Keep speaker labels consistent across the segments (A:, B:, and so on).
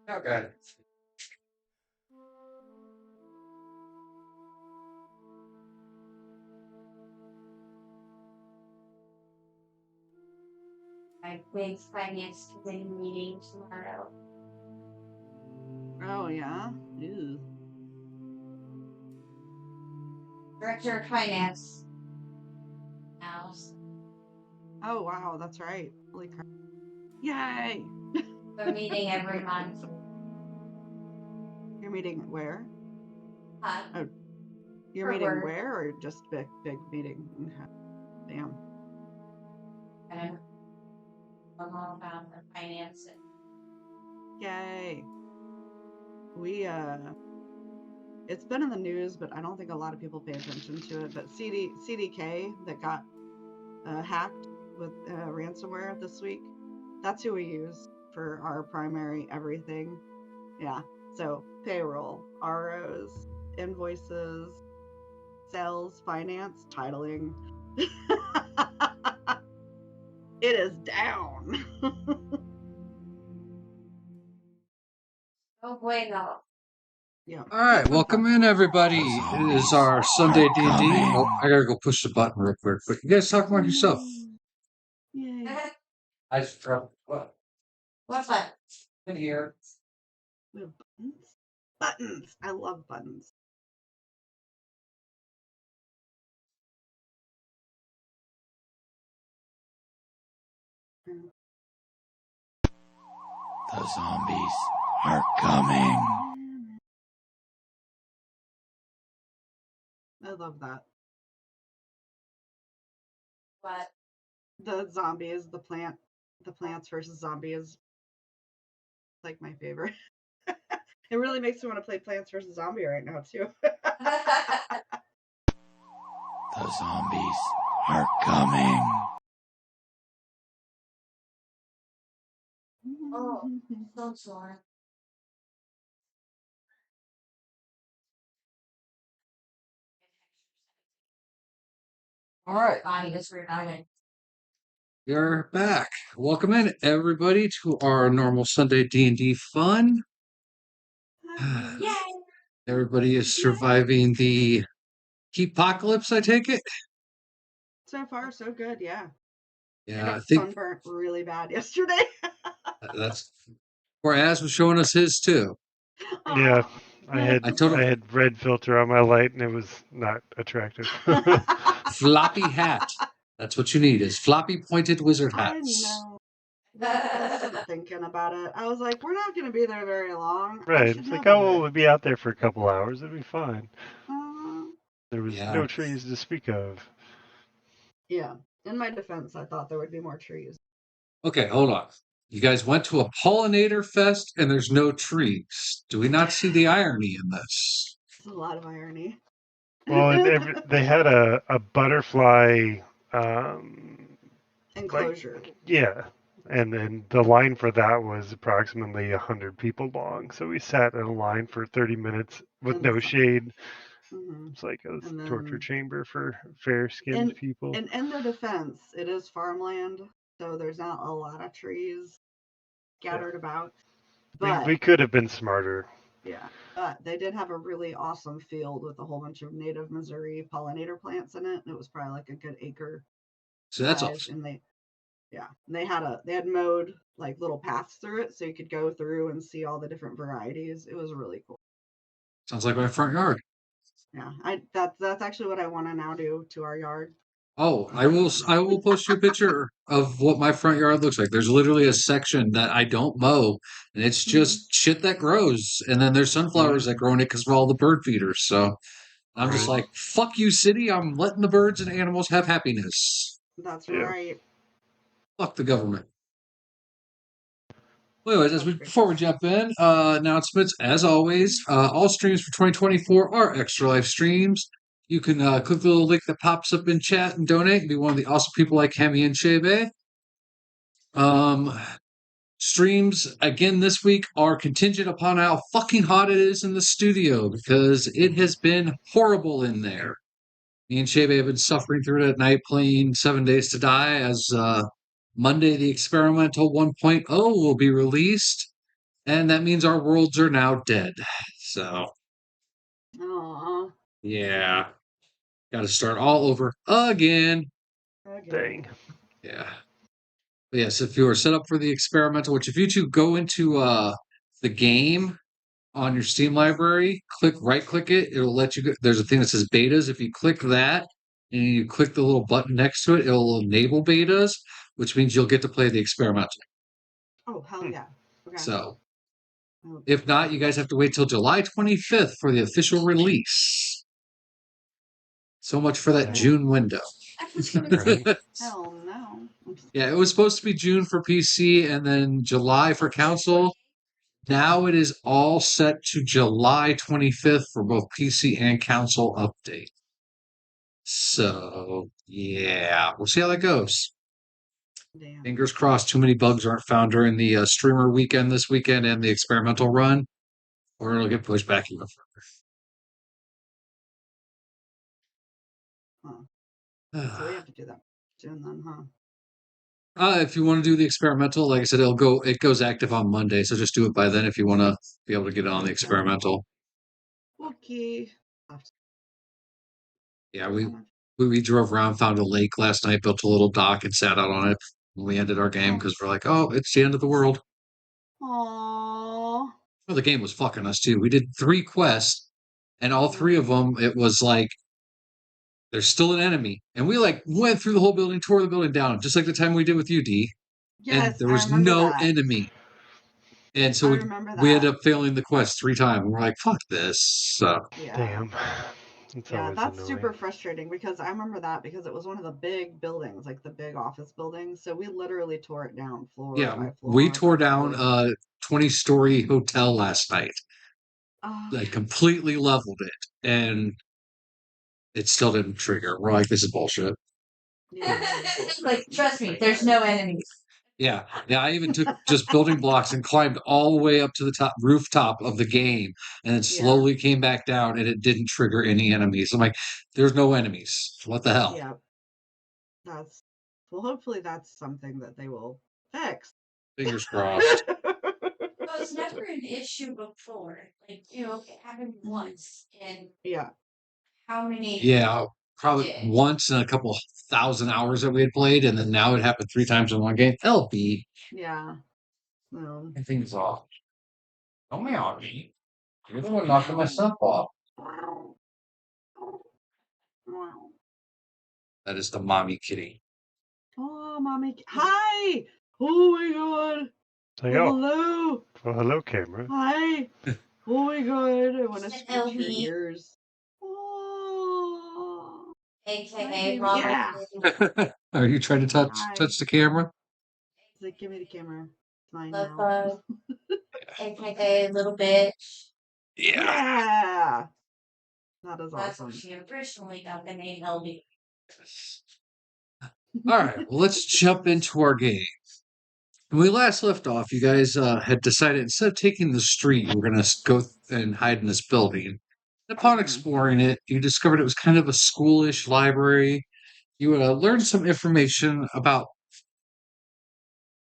A: Okay.
B: My big finance committee meeting tomorrow.
C: Oh, yeah? Ew.
B: Director of Finance. Now,
C: Oh, wow, that's right. Holy crap. Yay!
B: we're meeting every month.
C: You're meeting where?
B: Oh,
C: You're
B: for
C: meeting
B: work.
C: where or just big meeting? Damn.
B: And I'm all about the finance.
C: Yay. It's been in the news, but I don't think a lot of people pay attention to it. But CDK that got hacked with ransomware this week, that's who we use for our primary everything. Yeah. So payroll, ROs, invoices, sales, finance, titling. It is down.
B: Oh, bueno.
C: Yeah.
A: All right, welcome in everybody. It is our Sunday D&D. Oh, I gotta go push the button real quick. But you guys talk among yourself.
C: Yay.
A: I just dropped what?
B: What's that?
A: In here.
C: We have buttons. Buttons. I love buttons.
D: The zombies are coming.
C: I love that.
B: What?
C: The zombies, the plants versus zombies. Like my favorite. It really makes me want to play Plants vs. Zombie right now too.
D: The zombies are coming.
B: Oh, so sore.
A: All right,
B: Body is redundant.
A: you're back. Welcome in everybody to our normal Sunday D&D fun.
B: Yay!
A: Everybody is surviving the apocalypse, I take it.
C: So far, so good. Yeah. I
A: Yeah, I
C: got
A: think
C: sunburnt really bad yesterday.
A: that's where Az was showing us his too.
E: Yeah, I
A: I told him
E: had red filter on my light, and it was not attractive.
A: floppy hat. That's what you need is floppy pointed wizard
C: I
A: hats.
C: know. I wasn't thinking about it. I was like, we're not going to be there very long. I
E: Right,
C: should
E: it's
C: know
E: like, oh, well,
C: better.
E: we'll be out there for a couple hours. It'll be fine.
C: Uh,
E: There was
A: Yeah.
E: no trees to speak of.
C: yeah. In my defense, I thought there would be more trees.
A: Okay, hold on. You guys went to a pollinator fest and there's no trees. Do we not see the irony in this?
C: It's a lot of irony.
E: Well, they had a butterfly,
C: Enclosure.
E: yeah, and then the line for that was approximately 100 people long. So we sat in a line for 30 minutes with no shade.
C: Mm-hmm.
E: It's like a
C: And
E: torture
C: then,
E: chamber for fair-skinned people.
C: and in their defense, it is farmland, so there's not a lot of trees scattered about. But
E: We could have been smarter.
C: yeah, but they did have a really awesome field with a whole bunch of native Missouri pollinator plants in it. And it was probably like a good acre
A: So that's
C: size,
A: awesome.
C: and they had mowed like little paths through it, so you could go through and see all the different varieties. It was really cool.
A: Sounds like my front yard.
C: Yeah, that's actually what I want to now do to our yard.
A: Oh, I will post you a picture of what my front yard looks like. There's literally a section that I don't mow, and it's just shit that grows. And then there's sunflowers that grow in it because of all the bird feeders. So I'm just
C: Right.
A: like, fuck you, city. I'm letting the birds and animals have happiness.
C: That's
E: Yeah.
C: right.
A: Fuck the government. Well, anyways,
C: That's great.
A: before we jump in, announcements as always. All streams for 2024 are Extra Life streams. You can click the little link that pops up in chat and donate and be one of the awesome people like Hemi and Shebe. Streams again this week are contingent upon how fucking hot it is in the studio because it has been horrible in there. Me and Shebe have been suffering through it at night playing 7 Days to Die as Monday the experimental 1.0 will be released. And that means our worlds are now dead. So,
C: Aw.
A: yeah. Got to start all over again.
E: Dang.
A: Yeah. But yes, if you are set up for the experimental, which if you two go into the game on your Steam library, right click it, it'll let you go. There's a thing that says betas. If you click that and you click the little button next to it, it'll enable betas, which means you'll get to play the experimental.
C: Oh, hell yeah. Okay.
A: So,
C: Oh,
A: if not, you guys have to wait till July 25th for the official release. So much for that
E: Dang.
A: June window.
E: Right.
C: hell no. I'm just
A: Yeah, it was supposed to be June for PC and then July for console. Now it is all set to July 25th for both PC and console update. So, yeah, we'll see how that goes.
C: damn.
A: Fingers crossed too many bugs aren't found during the streamer weekend this weekend and the experimental run, or it'll get pushed back even
C: Huh.
A: further.
C: So we have to do that soon then, huh?
A: If you want to do the experimental, like I said, it goes active on Monday, so just do it by then if you want to be able to get on the experimental.
C: Okay.
A: Yeah, we drove around, found a lake last night, built a little dock, and sat out on it when we ended our game because we're like, oh, it's the end of the world.
C: Aww.
A: Well, the game was fucking us too. We did 3 quests, and all 3 of them, it was like there's still an enemy, and we like went through the whole building, tore the building down, just like the time we did with you, D. And
C: Yes,
A: there
C: I
A: was
C: remember
A: no
C: that.
A: enemy. And so
C: I
A: we
C: remember
A: we ended
C: that.
A: up failing the quest 3 times. And we're like, fuck this. So
C: Yeah.
E: Damn. It's
C: Yeah,
E: always
C: that's
E: annoying.
C: super frustrating because I remember that because it was one of the big buildings, like the big office buildings. So we literally tore it down floor
A: yeah,
C: by
A: we
C: floor
A: tore
C: by
A: down
C: floor.
A: a 20-story hotel last night.
C: Oh,
A: Like completely leveled it, and it still didn't trigger. We're like, this is bullshit.
C: yeah. It's
B: Like, trust me, there's no enemies.
A: Yeah, I even took just building blocks and climbed all the way up to the top rooftop of the game, and then slowly came back down, and it didn't trigger any enemies. I'm like, there's no enemies. What the hell?
C: Yeah. That's well. Hopefully, that's something that they will fix.
A: Fingers crossed.
B: Well, it's never an issue before. Like, it happened once. And
C: Yeah.
B: how many?
A: Yeah, probably
B: did?
A: once in a couple thousand hours that we had played, and then now it happened 3 times in one game. LB.
C: Yeah.
A: Things off. Don't me on me. You're the one knocking my stuff off. That is the mommy kitty.
C: Oh, mommy. Hi. Oh my god.
E: Say,
C: Oh,
E: oh,
C: hello.
E: well, hello, camera.
C: Hi. Oh my god. I want to
B: Is it
C: scratch your
B: LB?
C: ears. Oh.
B: AKA
C: Hi,
B: Mama.
C: yeah.
A: Are you trying to
C: Hi.
A: touch the camera?
C: He's like, give me the camera. It's mine
B: Love
C: now.
B: bug. AKA Little Bitch.
C: Yeah. That is
B: That's
C: awesome.
B: where she originally got the name LB.
A: All right, well, let's jump into our game. When we last left off, you guys had decided instead of taking the street, you were going to go and hide in this building. Upon exploring it, you discovered it was kind of a schoolish library. You learned some information about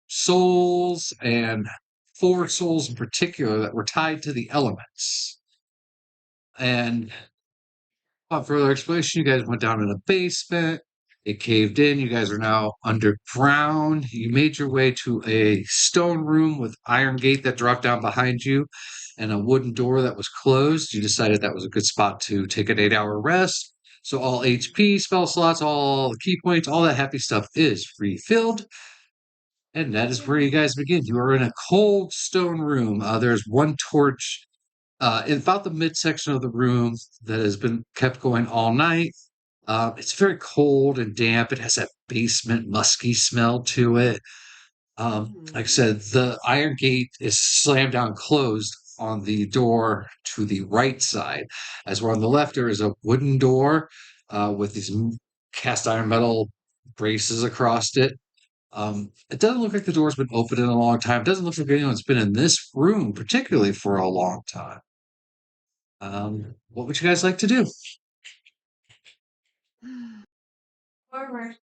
A: souls and 4 souls in particular that were tied to the elements. And upon further explanation, you guys went down in a basement. It caved in. You guys are now underground. You made your way to a stone room with iron gate that dropped down behind you and a wooden door that was closed. You decided that was a good spot to take an 8-hour rest. So all HP, spell slots, all key points, all that happy stuff is refilled. And that is where you guys begin. You are in a cold stone room. There's one torch in about the midsection of the room that has been kept going all night. It's very cold and damp. It has that basement musky smell to it. Like I said, the iron gate is slammed down closed on the door to the right side. As we're on the left, there is a wooden door with these cast iron metal braces across it. It doesn't look like the door's been open in a long time. It doesn't look like anyone's been in this room particularly for a long time. What would you guys like to do?
B: Forward.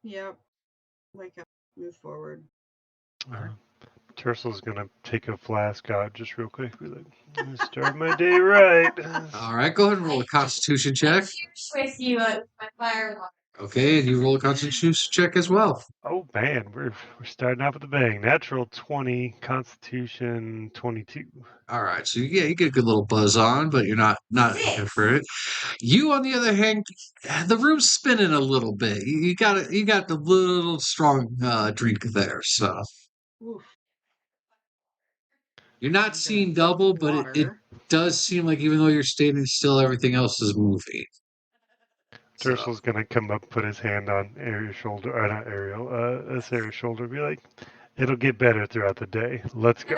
C: Yep. Wake up. Move forward.
E: Uh, Tersel's gonna take a flask out just real quick. Be like, I'm gonna start my day right.
A: All right, go ahead and roll a Constitution check.
B: With you, my fire alarm.
A: Okay, and you roll a Constitution check as well.
E: Oh man, we're starting off with a bang. Natural 20, Constitution 22.
A: All right, so yeah, you get a good little buzz on, but you're not looking for it. You, on the other hand, the room's spinning a little bit. You got the little strong drink there, so
C: Oof.
A: you're
C: I'm
A: not
C: gonna
A: seeing
C: sip
A: double, but it
C: water.
A: does seem like even though you're standing still, everything else is moving. So
E: Tersel's gonna come up, put his hand on Ariel's shoulder, or not Ariel, Sarah's shoulder, be like, "It'll get better throughout the day. Let's go."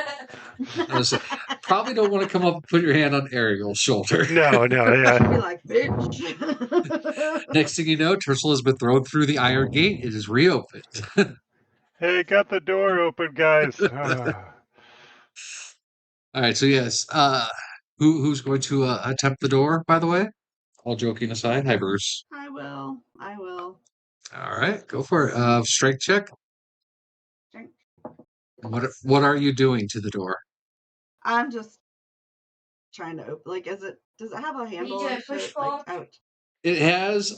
A: I was probably don't want to come up and put your hand on Ariel's shoulder.
E: No,
C: Be
E: yeah.
C: like, bitch.
A: Next thing you know, Tercel has been thrown through the iron gate. It is reopened.
E: Hey, got the door open, guys. Ah.
A: All right, so yes, who's going to attempt the door? By the way, all joking aside, hi Bruce.
C: I will.
A: All right, go for it. Strength check.
C: Drink.
A: What are you doing to the door?
C: I'm just trying to open. Like, does it have a handle?
B: do a
C: and
B: push
C: shit?
B: pull?
C: Like, out.
A: It has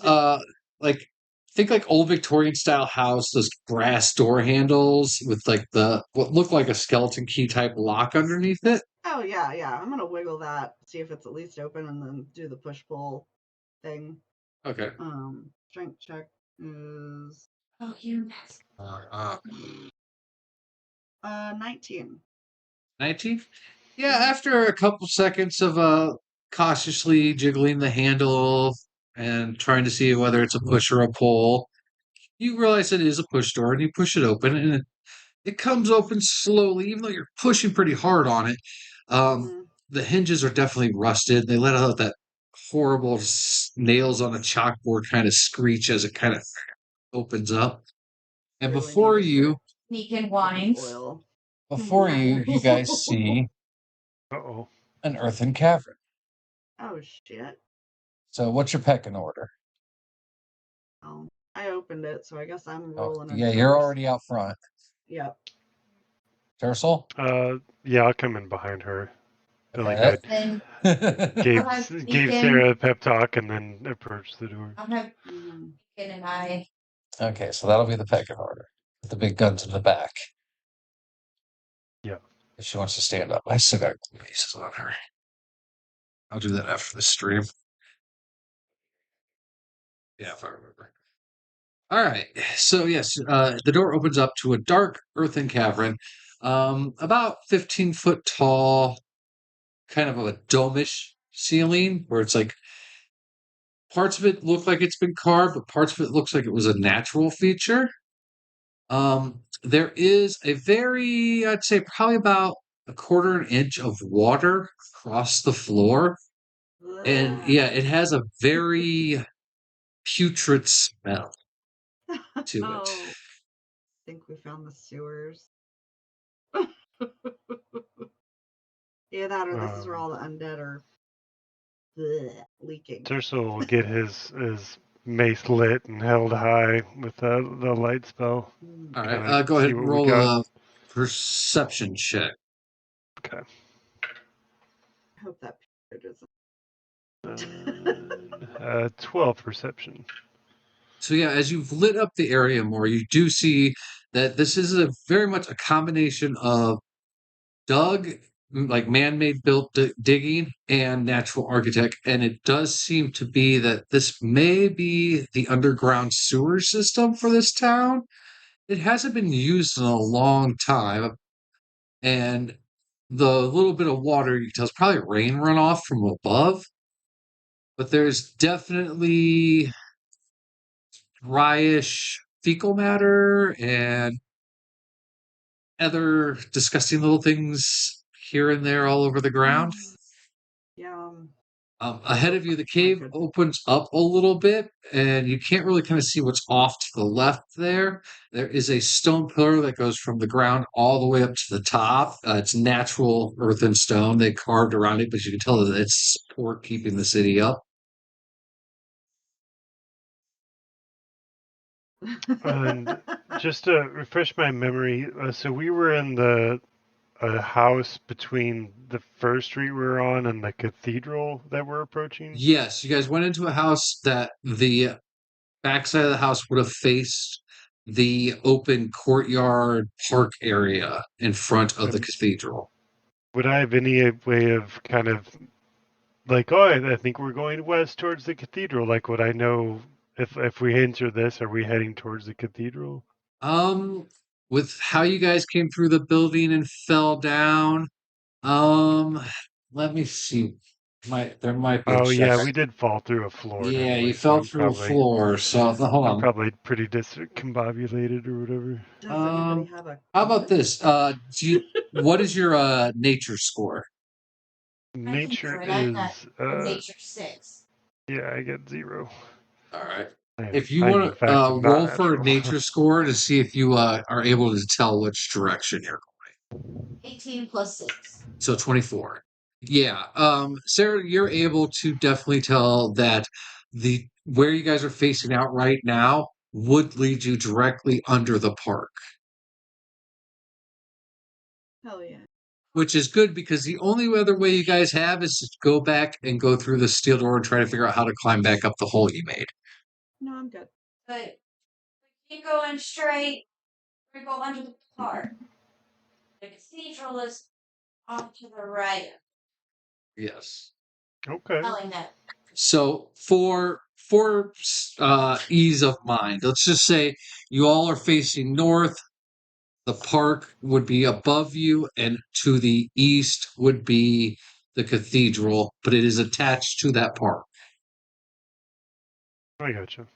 A: like think like old Victorian style house, those brass door handles with like the what looked like a skeleton key type lock underneath it.
C: Oh yeah. I'm gonna wiggle that, see if it's at least open, and then do the push pull thing.
A: Okay.
C: Strength check is
B: Oh, you.
C: 19.
A: 19? Yeah, after a couple seconds of cautiously jiggling the handle and trying to see whether it's a push or a pull, you realize it is a push door and you push it open and it comes open slowly, even though you're pushing pretty hard on it.
C: Mm-hmm.
A: The hinges are definitely rusted. They let out that horrible nails on a chalkboard kind of screech as it kind of opens up. And
C: Really
A: before
C: need to
A: you,
B: Sneak and
C: put
B: wines.
C: oil.
A: you guys see
E: Uh-oh.
A: an earthen cavern.
C: Oh shit.
A: So what's your pecking order?
C: Oh, I opened it, so I guess I'm
A: Oh,
C: rolling.
A: yeah,
C: in
A: you're
C: first.
A: already out front.
C: Yep.
A: Tercel?
E: Yeah, I'll come in behind her. Like
A: Okay.
B: Then
E: gave
B: I'll have
E: gave
B: Deacon.
E: Sarah a pep talk and then approached the door.
B: I'll have
C: Mm-hmm.
B: Deacon and I.
A: Okay, so that'll be the pecking order. With the big guns in the back.
E: Yeah.
A: If she wants to stand up. I still got pieces on her. I'll do that after the stream. Yeah, if I remember. All right. So yes, the door opens up to a dark earthen cavern, about 15 foot tall, kind of a domish ceiling, where it's like parts of it look like it's been carved, but parts of it looks like it was a natural feature. There is a very, I'd say, probably about a quarter an inch of water across the floor, and yeah, it has a very putrid smell to it.
C: Oh, I think we found the sewers. Yeah, that or this is where all the undead are leaking.
E: Tercel will get his mace lit and held high with the light spell.
C: Mm.
A: All
E: Kinda
A: right, go ahead
E: see
A: and
E: what we
A: roll
E: got.
A: a perception check.
E: Okay.
C: I hope that picture doesn't.
E: 12 perception.
A: So yeah, as you've lit up the area more, you do see that this is a very much a combination of dug, like man-made built digging and natural architect, and it does seem to be that this may be the underground sewer system for this town. It hasn't been used in a long time, and the little bit of water you can tell is probably rain runoff from above, but there's definitely dryish fecal matter and other disgusting little things here and there all over the ground.
C: Yeah.
A: Ahead of you, the cave
C: could-
A: opens up a little bit, and you can't really kind of see what's off to the left there. There is a stone pillar that goes from the ground all the way up to the top. It's natural earthen stone. They carved around it, but you can tell that it's support keeping the city up.
E: And just to refresh my memory, so we were in the a house between the first street we're on and the cathedral that we're approaching?
A: Yes, you guys went into a house that the backside of the house would have faced the open courtyard park area in front of the
E: And
A: cathedral.
E: would I have any way of kind of like, oh, I think we're going west towards the cathedral. Like, would I know if we enter this, are we heading towards the cathedral?
A: With how you guys came through the building and fell down, um, let me see. There might be a
E: Oh
A: check.
E: yeah, we did fall through a floor,
A: Yeah,
E: didn't
A: you
E: we? So
A: fell through a floor, so hold
E: I'm
A: on.
E: probably pretty discombobulated or whatever.
C: Does anybody have a
A: How about
C: compass?
A: this? What is your nature score?
B: I can do
E: Nature
B: it. I've got
E: is
B: a nature 6.
E: yeah, I get 0.
A: All right.
E: I
A: If you
E: am in
A: want to
E: fact not
A: roll for a
E: natural.
A: nature score to see if you are able to tell which direction you're going.
B: 18 plus 6.
A: So 24. Yeah. Sarah, you're able to definitely tell that the where you guys are facing out right now would lead you directly under the park,
C: Hell yeah.
A: which is good because the only other way you guys have is to go back and go through the steel door and try to figure out how to climb back up the hole you made.
C: No, I'm good.
B: But we keep going straight, we go under the park. The cathedral is off to the right.
A: Yes.
E: Okay.
B: Telling that.
A: So for ease of mind, let's just say you all are facing north. The park would be above you, and to the east would be the cathedral, but it is attached to that park.
E: I gotcha.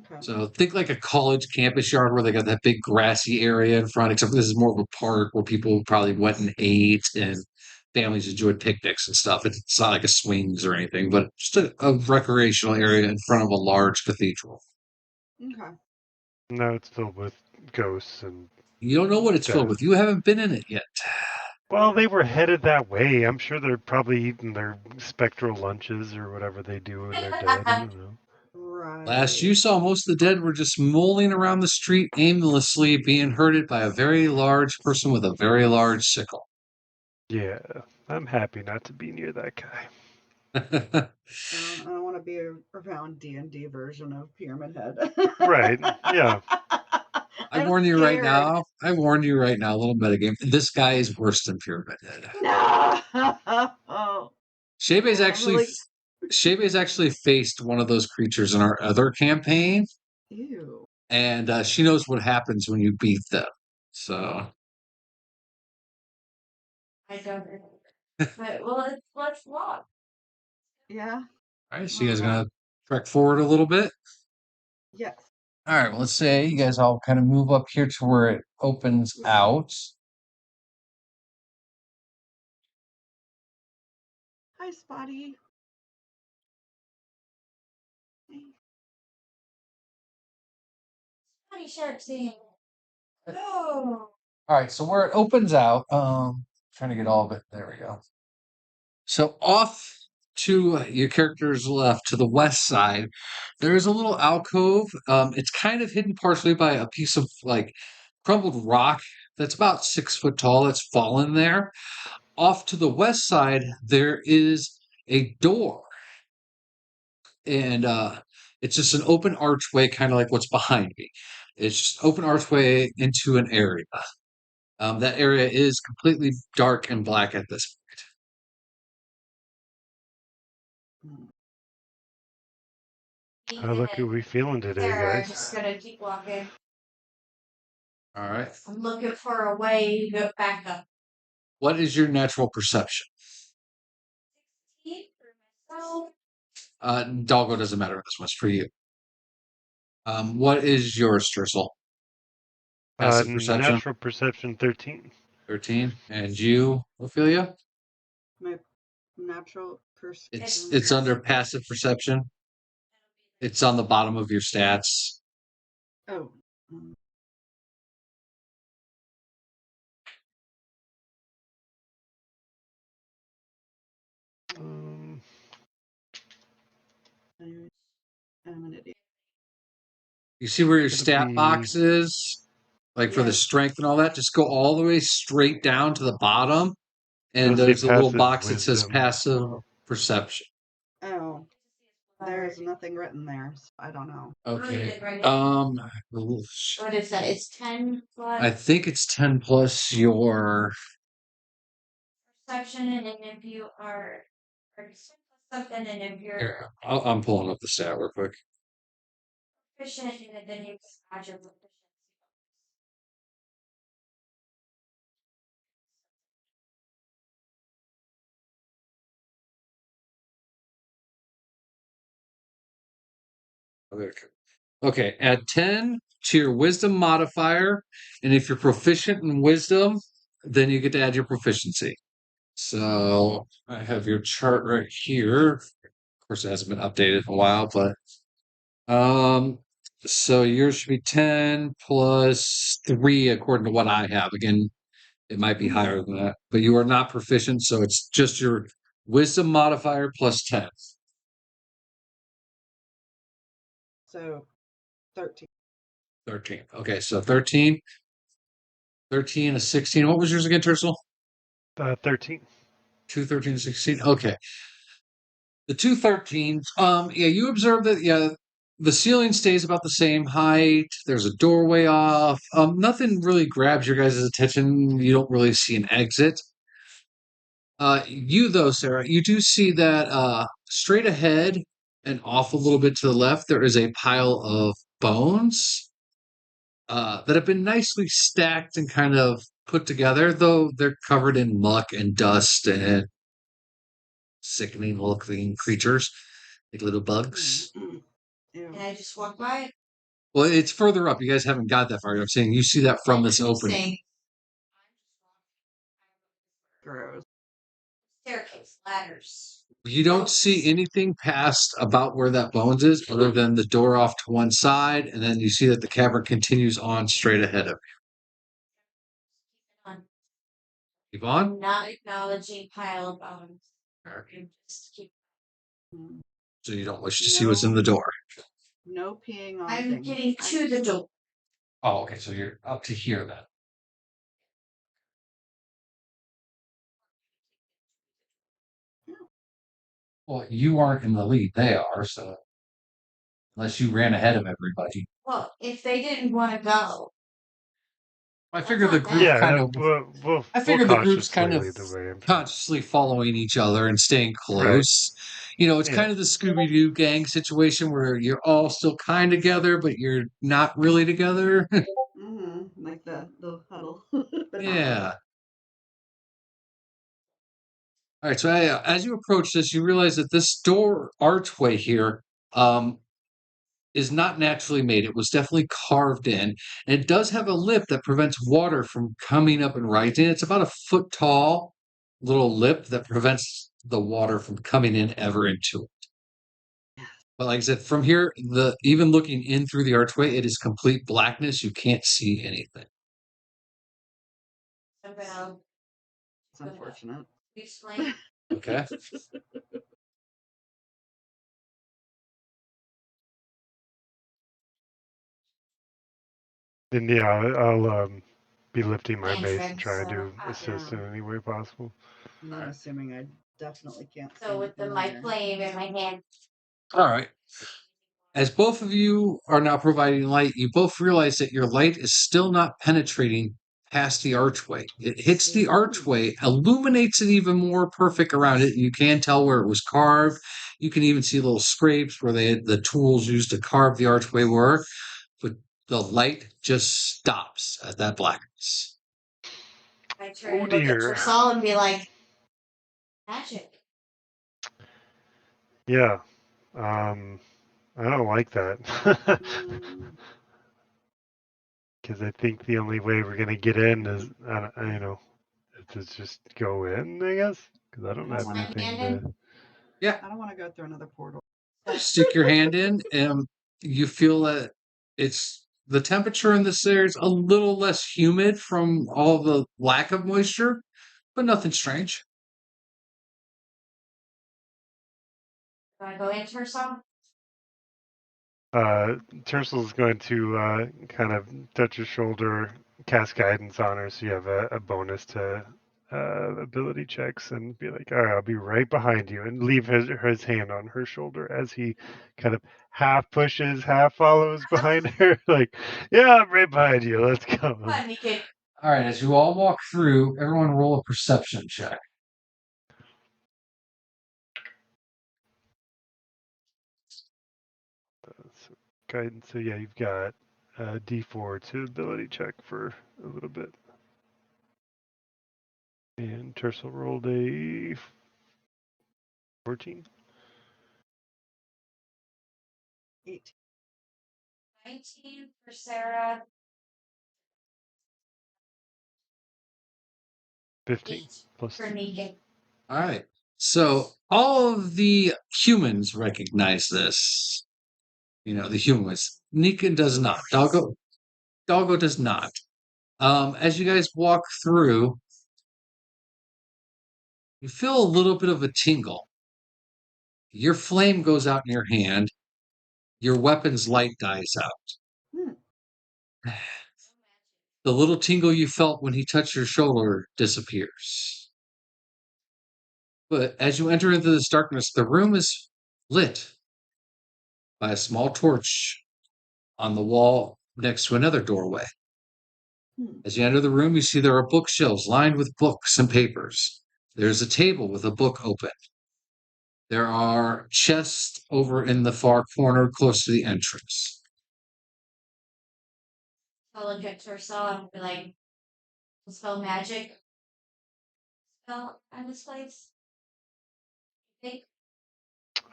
C: Okay.
A: So think like a college campus yard where they got that big grassy area in front, except this is more of a park where people probably went and ate and families enjoyed picnics and stuff. It's not like a swings or anything, but just a recreational area in front of a large cathedral.
C: Okay.
E: No, it's filled with ghosts and
A: You don't know what it's filled
E: death.
A: with. You haven't been in it yet.
E: Well, they were headed that way. I'm sure they're probably eating their spectral lunches or whatever they do when they're dead. I don't know.
A: Last you
C: Right.
A: saw, most of the dead were just mulling around the street aimlessly, being herded by a very large person with a very large sickle.
E: Yeah, I'm happy not to be near that guy.
C: I don't want to be around D&D version of Pyramid Head.
E: Right. Yeah.
A: I
C: I'm
A: warn you right
C: scared.
A: now. I warn you right now. A little metagame. This guy is worse than Pyramid Head.
C: No. Oh,
A: Shebe's
C: I'm
A: actually,
C: really.
A: Shebe's actually faced one of those creatures in our other campaign,
C: Ew.
A: and she knows what happens when you beat them. So, all
B: I don't remember. But well, let's walk.
C: Yeah.
A: right. So you guys gonna trek forward a little bit.
C: Yes.
A: All right. Well, let's say you guys all kind of move up here to where it opens out.
C: Hi, Spotty.
B: Honey shark scene. Oh.
A: All right, so where it opens out, trying to get all of it. There we go. So off to your character's left, to the west side, there is a little alcove. It's kind of hidden partially by a piece of like crumbled rock that's about 6 foot tall. That's fallen there. Off to the west side, there is a door, and it's just an open archway, kind of like what's behind me. It's just open archway into an area. That area is completely dark and black at this
B: Me
E: How lucky are
B: and
E: we feeling today,
B: Sarah are
E: guys?
B: just gonna keep walking.
A: point. All right.
B: I'm looking for a way to go back up.
A: What is your natural perception?
B: 16 for myself.
A: Doggo doesn't matter. This one's for you. What is yours, Strissel? Passive perception,
E: Natural perception 13.
A: 13. And you, Ophelia?
C: My natural
A: It's
C: perception.
A: it's under passive perception. It's on the bottom of your stats.
C: Oh. um,
E: Um,
C: I'm an idiot.
A: You see where your
E: Gonna
A: stat
E: be
A: box is? like for the
C: Yes.
A: strength and all that, just go all the way straight down to the bottom, and
E: It'll say
A: there's a little
E: passive
A: box that says
E: wisdom.
A: passive perception.
C: Oh, there's nothing written there, so I don't know.
A: Okay.
B: What is that? It's 10 plus
A: I think it's 10 plus your.
B: perception, and then if you are or something, and if you're
A: Here, I'm pulling up the stat real quick.
B: proficient in it, then you can add your proficiency.
A: Okay, add 10 to your wisdom modifier, and if you're proficient in wisdom, then you get to add your proficiency. So I have your chart right here. Of course, it hasn't been updated in a while, but so yours should be 10 plus 3 according to what I have. Again, it might be higher than that, but you are not proficient, so it's just your wisdom modifier plus 10.
C: So 13.
A: 13. Okay, so 13. 13 is 16. What was yours again, Tercel?
E: 13.
A: 2, 13, 16. Okay. The 213s, yeah, you observe that, yeah, the ceiling stays about the same height. There's a doorway off. Nothing really grabs your guys' attention. You don't really see an exit. You though, Sarah, you do see that straight ahead and off a little bit to the left, there is a pile of bones that have been nicely stacked and kind of put together, though they're covered in muck and dust and sickening looking creatures, like little bugs.
C: Ew.
B: Can I just walk by it?
A: Well, it's further up. You guys haven't got that far. I'm saying you see that from this opening.
B: Saying,
C: Gross.
B: staircase, ladders.
A: You don't see anything past about where that bones is, other than the door off to one side, and then you see that the cavern continues on straight ahead of
B: On.
A: you. Keep on.
B: Not acknowledging pile of bones.
A: Okay.
B: Just keep.
C: Mm.
A: So you don't wish to see what's in the door.
C: No peeing on
B: I'm
C: things.
B: getting to the door.
A: Oh, okay. So you're up to here then. Well, you aren't in the lead. They are, so unless you ran ahead of everybody.
B: Well, if they didn't want to go,
A: I figure the
B: not
A: group
B: bad.
E: Yeah,
A: kind of.
E: we'll
A: I figure the group's
E: cautiously
A: kind of
E: lead the way. I'm sure.
A: consciously following each other and staying
E: Right.
A: close. You know, it's
E: Yeah.
A: kind of the Scooby Doo gang situation where you're all still kind of together, but you're not really together.
C: Like the huddle. But not
A: Yeah.
C: really.
A: All right. So as you approach this, you realize that this door archway here is not naturally made. It was definitely carved in. And it does have a lip that prevents water from coming up and rising. It's about a foot tall little lip that prevents the water from coming in ever into it. But like I said, from here, even looking in through the archway, it is complete blackness. You can't see anything.
B: About
C: It's unfortunate.
B: explain.
A: Okay.
E: Then yeah, I'll be lifting my mace and
B: Entrance,
E: try to
B: so,
E: assist
C: yeah.
E: in any way possible.
C: And I'm assuming I definitely can't see
B: So with
C: anything
B: my
C: there.
B: flame in my hand,
A: All right. As both of you are now providing light, you both realize that your light is still not penetrating past the archway. It hits the archway, illuminates it even more perfect around it. You can tell where it was carved. You can even see little scrapes where the tools used to carve the archway were. But the light just stops at that blackness.
B: I turn
E: Oh
B: and look at
E: dear.
B: Trissal and be like, magic.
E: Yeah. I don't like that.
C: Mm,
E: Because I think the only way we're gonna get in is, you know, to just go in. I guess because I don't
C: I don't
E: have
C: wanna-
E: anything to.
A: Yeah.
C: I don't want to go through another portal.
A: Stick your hand in, and you feel that it's the temperature in this area is a little less humid from all the lack of moisture, but nothing strange.
B: Do I go in, Trissal?
E: Tercel's going to kind of touch her shoulder, cast guidance on her, so you have a bonus to ability checks, and be like, "All right, I'll be right behind you," and leave his hand on her shoulder as he kind of half pushes, half follows behind her. Like, "Yeah, I'm right behind you. Let's go."
B: Come on, Nika.
A: All right, as you all walk through, everyone roll a perception check.
E: So, guidance. So yeah, you've got D4 to ability check for a little bit. And Tercel rolled a 14.
C: 8.
B: 19 for Sarah.
E: 15
B: 8
E: plus
B: for
E: 2.
B: Nika.
A: All right. So all of the humans recognize this. You know, the humans. Nika does not. Doggo does not. As you guys walk through, you feel a little bit of a tingle. Your flame goes out in your hand. Your weapon's light dies out.
C: Hmm.
A: The little tingle you felt when he touched your shoulder disappears. But as you enter into this darkness, the room is lit by a small torch on the wall next to another doorway.
C: Hmm.
A: As you enter the room, you see there are bookshelves lined with books and papers. There's a table with a book open. There are chests over in the far corner close to the entrance.
B: I'll look at Tercel and be like, spell magic. Spell on this place. You think?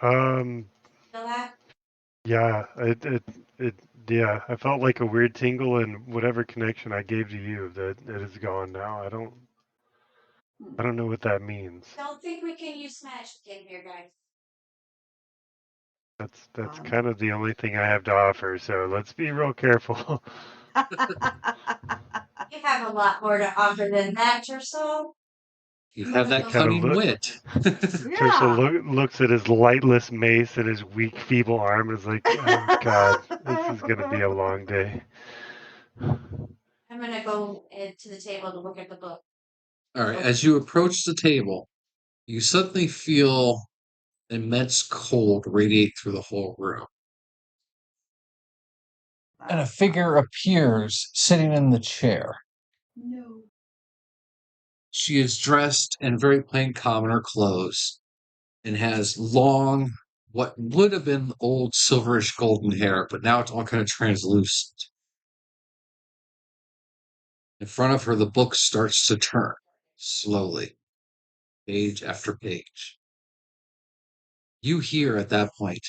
E: Um,
B: Feel that?
E: yeah, it, yeah, I felt like a weird tingle, and whatever connection I gave to you, that it is gone now. I don't know what that means.
B: Don't think we can use magic in here, guys.
E: That's kind of the only thing I have to offer. So let's be real careful.
B: You have a lot more to offer than that, Tercel.
A: You have that
E: Kind of
A: cunning
E: look.
A: wit.
E: Tercel
C: Yeah.
E: looks at his lightless mace and his weak, feeble arm, and is like, "Oh God, this is gonna be a long day."
B: I'm gonna go to the table to look at the book.
A: All right, as you approach the table, you suddenly feel immense cold radiate through the whole room. And a figure appears sitting in the chair.
C: No.
A: She is dressed in very plain commoner clothes and has long, what would have been old silverish golden hair, but now it's all kind of translucent. In front of her, the book starts to turn slowly, page after page. You hear at that point,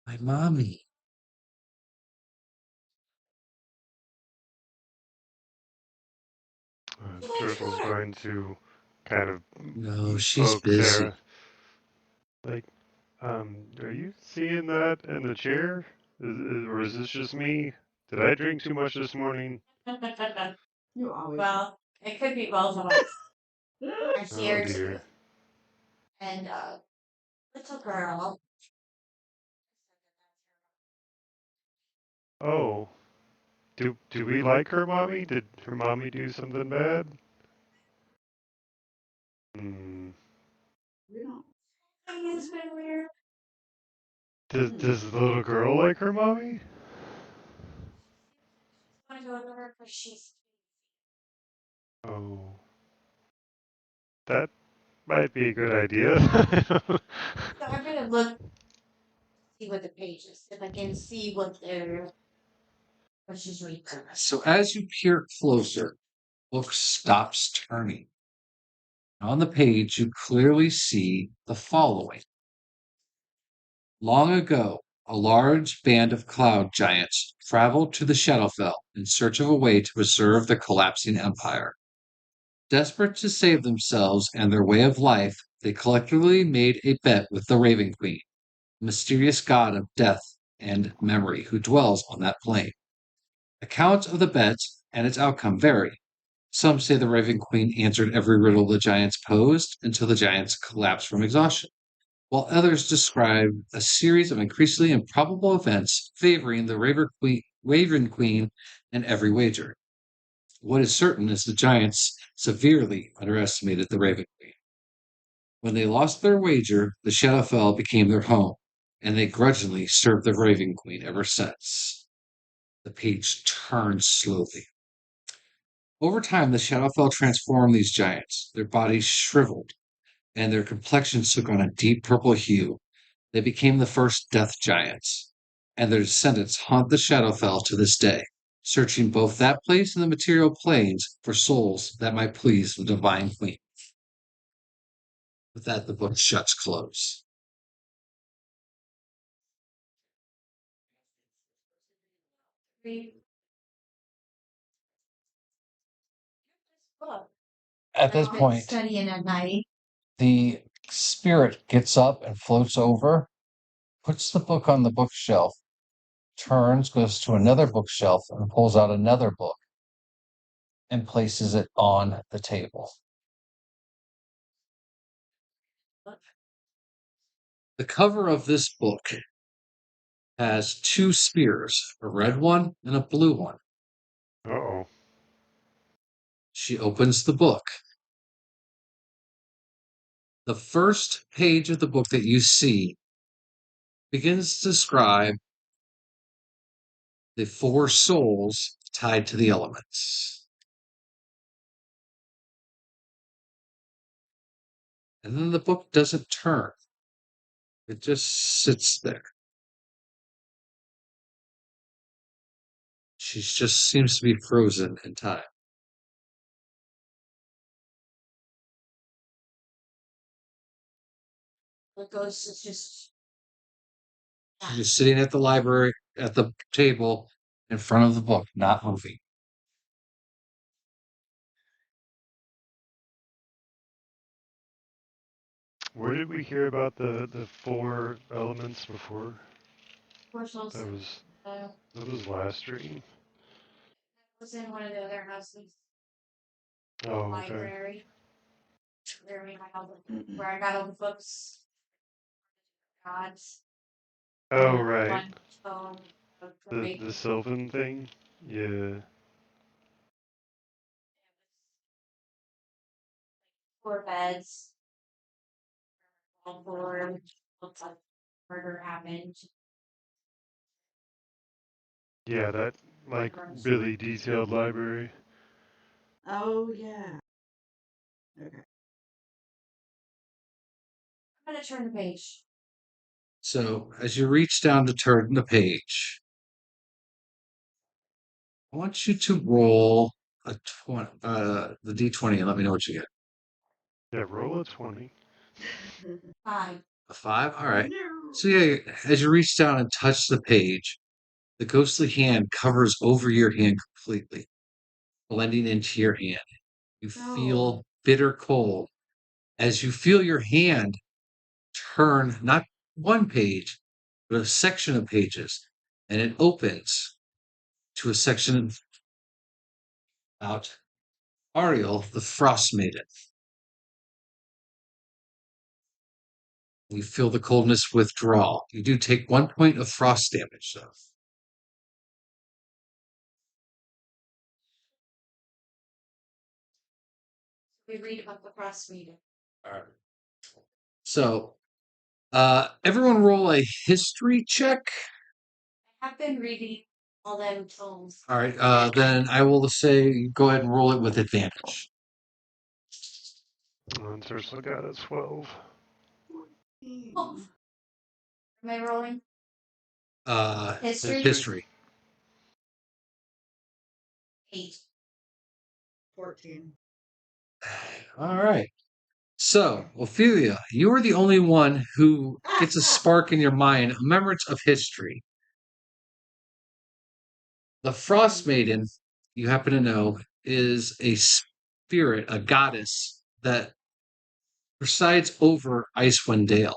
A: my mommy.
E: Turtle's going to kind of
A: No, she's
E: poke
A: busy.
E: Sarah. Like, are you seeing that in the chair? Or is this just me? Did I drink too much this morning?
C: You always.
B: Well, it could be both of us. I'm
E: Oh
B: here too.
E: dear.
B: And little girl.
E: Oh, do we like her mommy? Did her mommy do something bad? Hmm.
C: We don't.
B: It's been weird.
E: Does the little girl like her mommy?
B: I want to go to her because she's.
E: Oh, that might be a good idea.
B: So I'm gonna look, see what the page is, if I can see what she's reading.
A: So as you peer closer, book stops turning. On the page, you clearly see the following. Long ago, a large band of cloud giants traveled to the Shadowfell in search of a way to preserve the collapsing empire. Desperate to save themselves and their way of life, they collectively made a bet with the Raven Queen, a mysterious god of death and memory who dwells on that plane. Accounts of the bet and its outcome vary. Some say the Raven Queen answered every riddle the giants posed until the giants collapsed from exhaustion, while others describe a series of increasingly improbable events favoring the Raven Queen in every wager. What is certain is the giants severely underestimated the Raven Queen. When they lost their wager, the Shadowfell became their home, and they grudgingly served the Raven Queen ever since. The page turns slowly. Over time, the Shadowfell transformed these giants. Their bodies shriveled, and their complexions took on a deep purple hue. They became the first death giants, and their descendants haunt the Shadowfell to this day, searching both that place and the material planes for souls that might please the Divine Queen. With that, the book shuts close.
B: Read this book.
A: At this
B: I've been
A: point,
B: studying at night.
A: the spirit gets up and floats over, puts the book on the bookshelf, turns, goes to another bookshelf, and pulls out another book and places it on the table. The cover of this book has two spears, a red one and a blue one.
E: Uh-oh.
A: She opens the book. The first page of the book that you see begins to describe the four souls tied to the elements. And then the book doesn't turn. It just sits there. She just seems to be frozen in time.
B: The ghost is just.
A: She's just sitting at the library, at the table, in front of the book, not moving.
E: Where did we hear about the four elements before?
B: Four souls.
E: That was last dream.
B: Was in one of the other houses.
E: Oh, okay.
B: Library. Where I got all the books. Gods.
E: Oh, right.
B: One
E: The Sylvan thing? Yeah.
B: four beds. All four looks like murder happened.
E: Yeah, that, like, really detailed library.
C: Oh yeah. Okay.
B: I'm gonna turn the page.
A: So, as you reach down to turn the page, I want you to roll the d20 and let me know what you get.
E: Yeah, roll a 20.
B: 5.
A: A 5? All right.
C: No.
A: So, yeah, as you reach down and touch the page, the ghostly hand covers over your hand completely, blending into your hand. You feel bitter cold as you feel your hand turn not one page, but a section of pages, and it opens to a section about Ariel, the Frost Maiden. You feel the coldness withdraw. You do take 1 point of frost damage, though.
B: We read about the cross meeting.
A: All right. So, everyone roll a history check.
B: I have been reading all them tomes.
A: All right, then I will say go ahead and roll it with advantage.
E: And Ursula got a 12.
B: Oh. Am I rolling? History?
A: History.
B: 8.
C: 14.
A: All right. So, Ophelia, you are the only one who gets a spark in your mind, a remembrance of history. The Frost Maiden, you happen to know, is a spirit, a goddess that presides over Icewind Dale.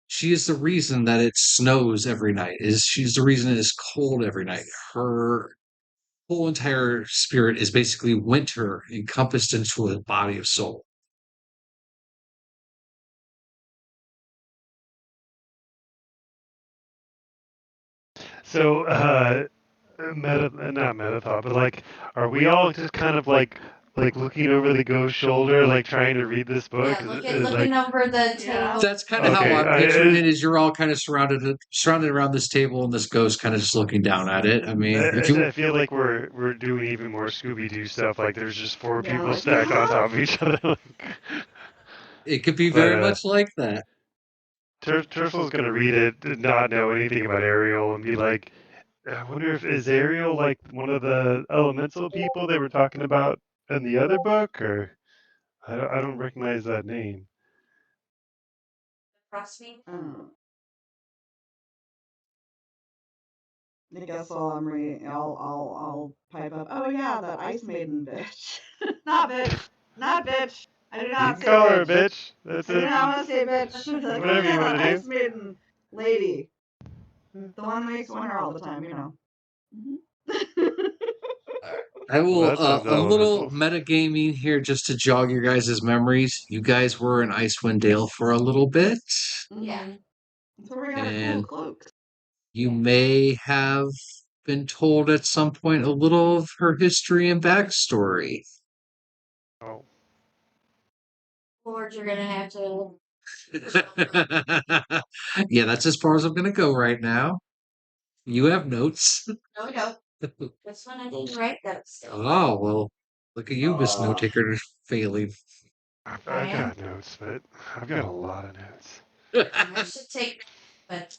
A: She is the reason that it snows every night. She's the reason it is cold every night. Her whole entire spirit is basically winter encompassed into a body of soul.
E: So, not meta thought, but like, are we all just kind of like looking over the ghost shoulder, like trying to read this book?
B: Yeah,
E: Is
B: looking
E: like,
B: over the
C: Yeah.
B: table.
A: That's kind of how
E: okay,
A: I'm picturing it. Is you're all kind of surrounded around this table, and this ghost kind of just looking down at it. I mean, if you
E: I feel like we're doing even more Scooby Doo stuff. Like, there's just four
C: Yeah,
E: people
C: like,
E: stacked on
C: yeah.
E: top of each other.
A: it could be
E: But
A: very much like that.
E: Tursel's gonna read it, did not know anything about Ariel, and be like, I wonder if is Ariel like one of the elemental people they were talking about in the other book, or I don't recognize that name.
B: Frostbeam.
C: I guess while I'm reading, I'll pipe up. Oh yeah, that Ice Maiden bitch. Not bitch. Not bitch. I do
E: You
C: not
E: can
C: say
E: call her a
C: bitch.
E: bitch. That's
C: I do
E: it.
C: not want to say bitch. Like, oh
E: Whatever you
C: yeah,
E: want
C: that
E: to
C: Ice
E: do.
C: Maiden lady, the one that makes winter all the time, you know.
A: I
E: Well,
A: will
E: that sounds
A: a little
E: elemental.
A: metagaming here just to jog your guys' memories. You guys were in Icewind Dale for a little bit,
B: Yeah.
C: That's where we got our cool
A: and
C: cloaks.
A: you may have been told at some point a little of her history and backstory.
E: Oh,
B: Lord, you're gonna have to.
A: Yeah, that's as far as I'm going to go right now. You have notes.
B: No, we don't. This one I didn't write that still.
A: Oh, well, look at you, Miss
C: Oh.
A: Note Taker, failing.
E: I've got notes, but I've got a lot of notes.
B: I should take, but.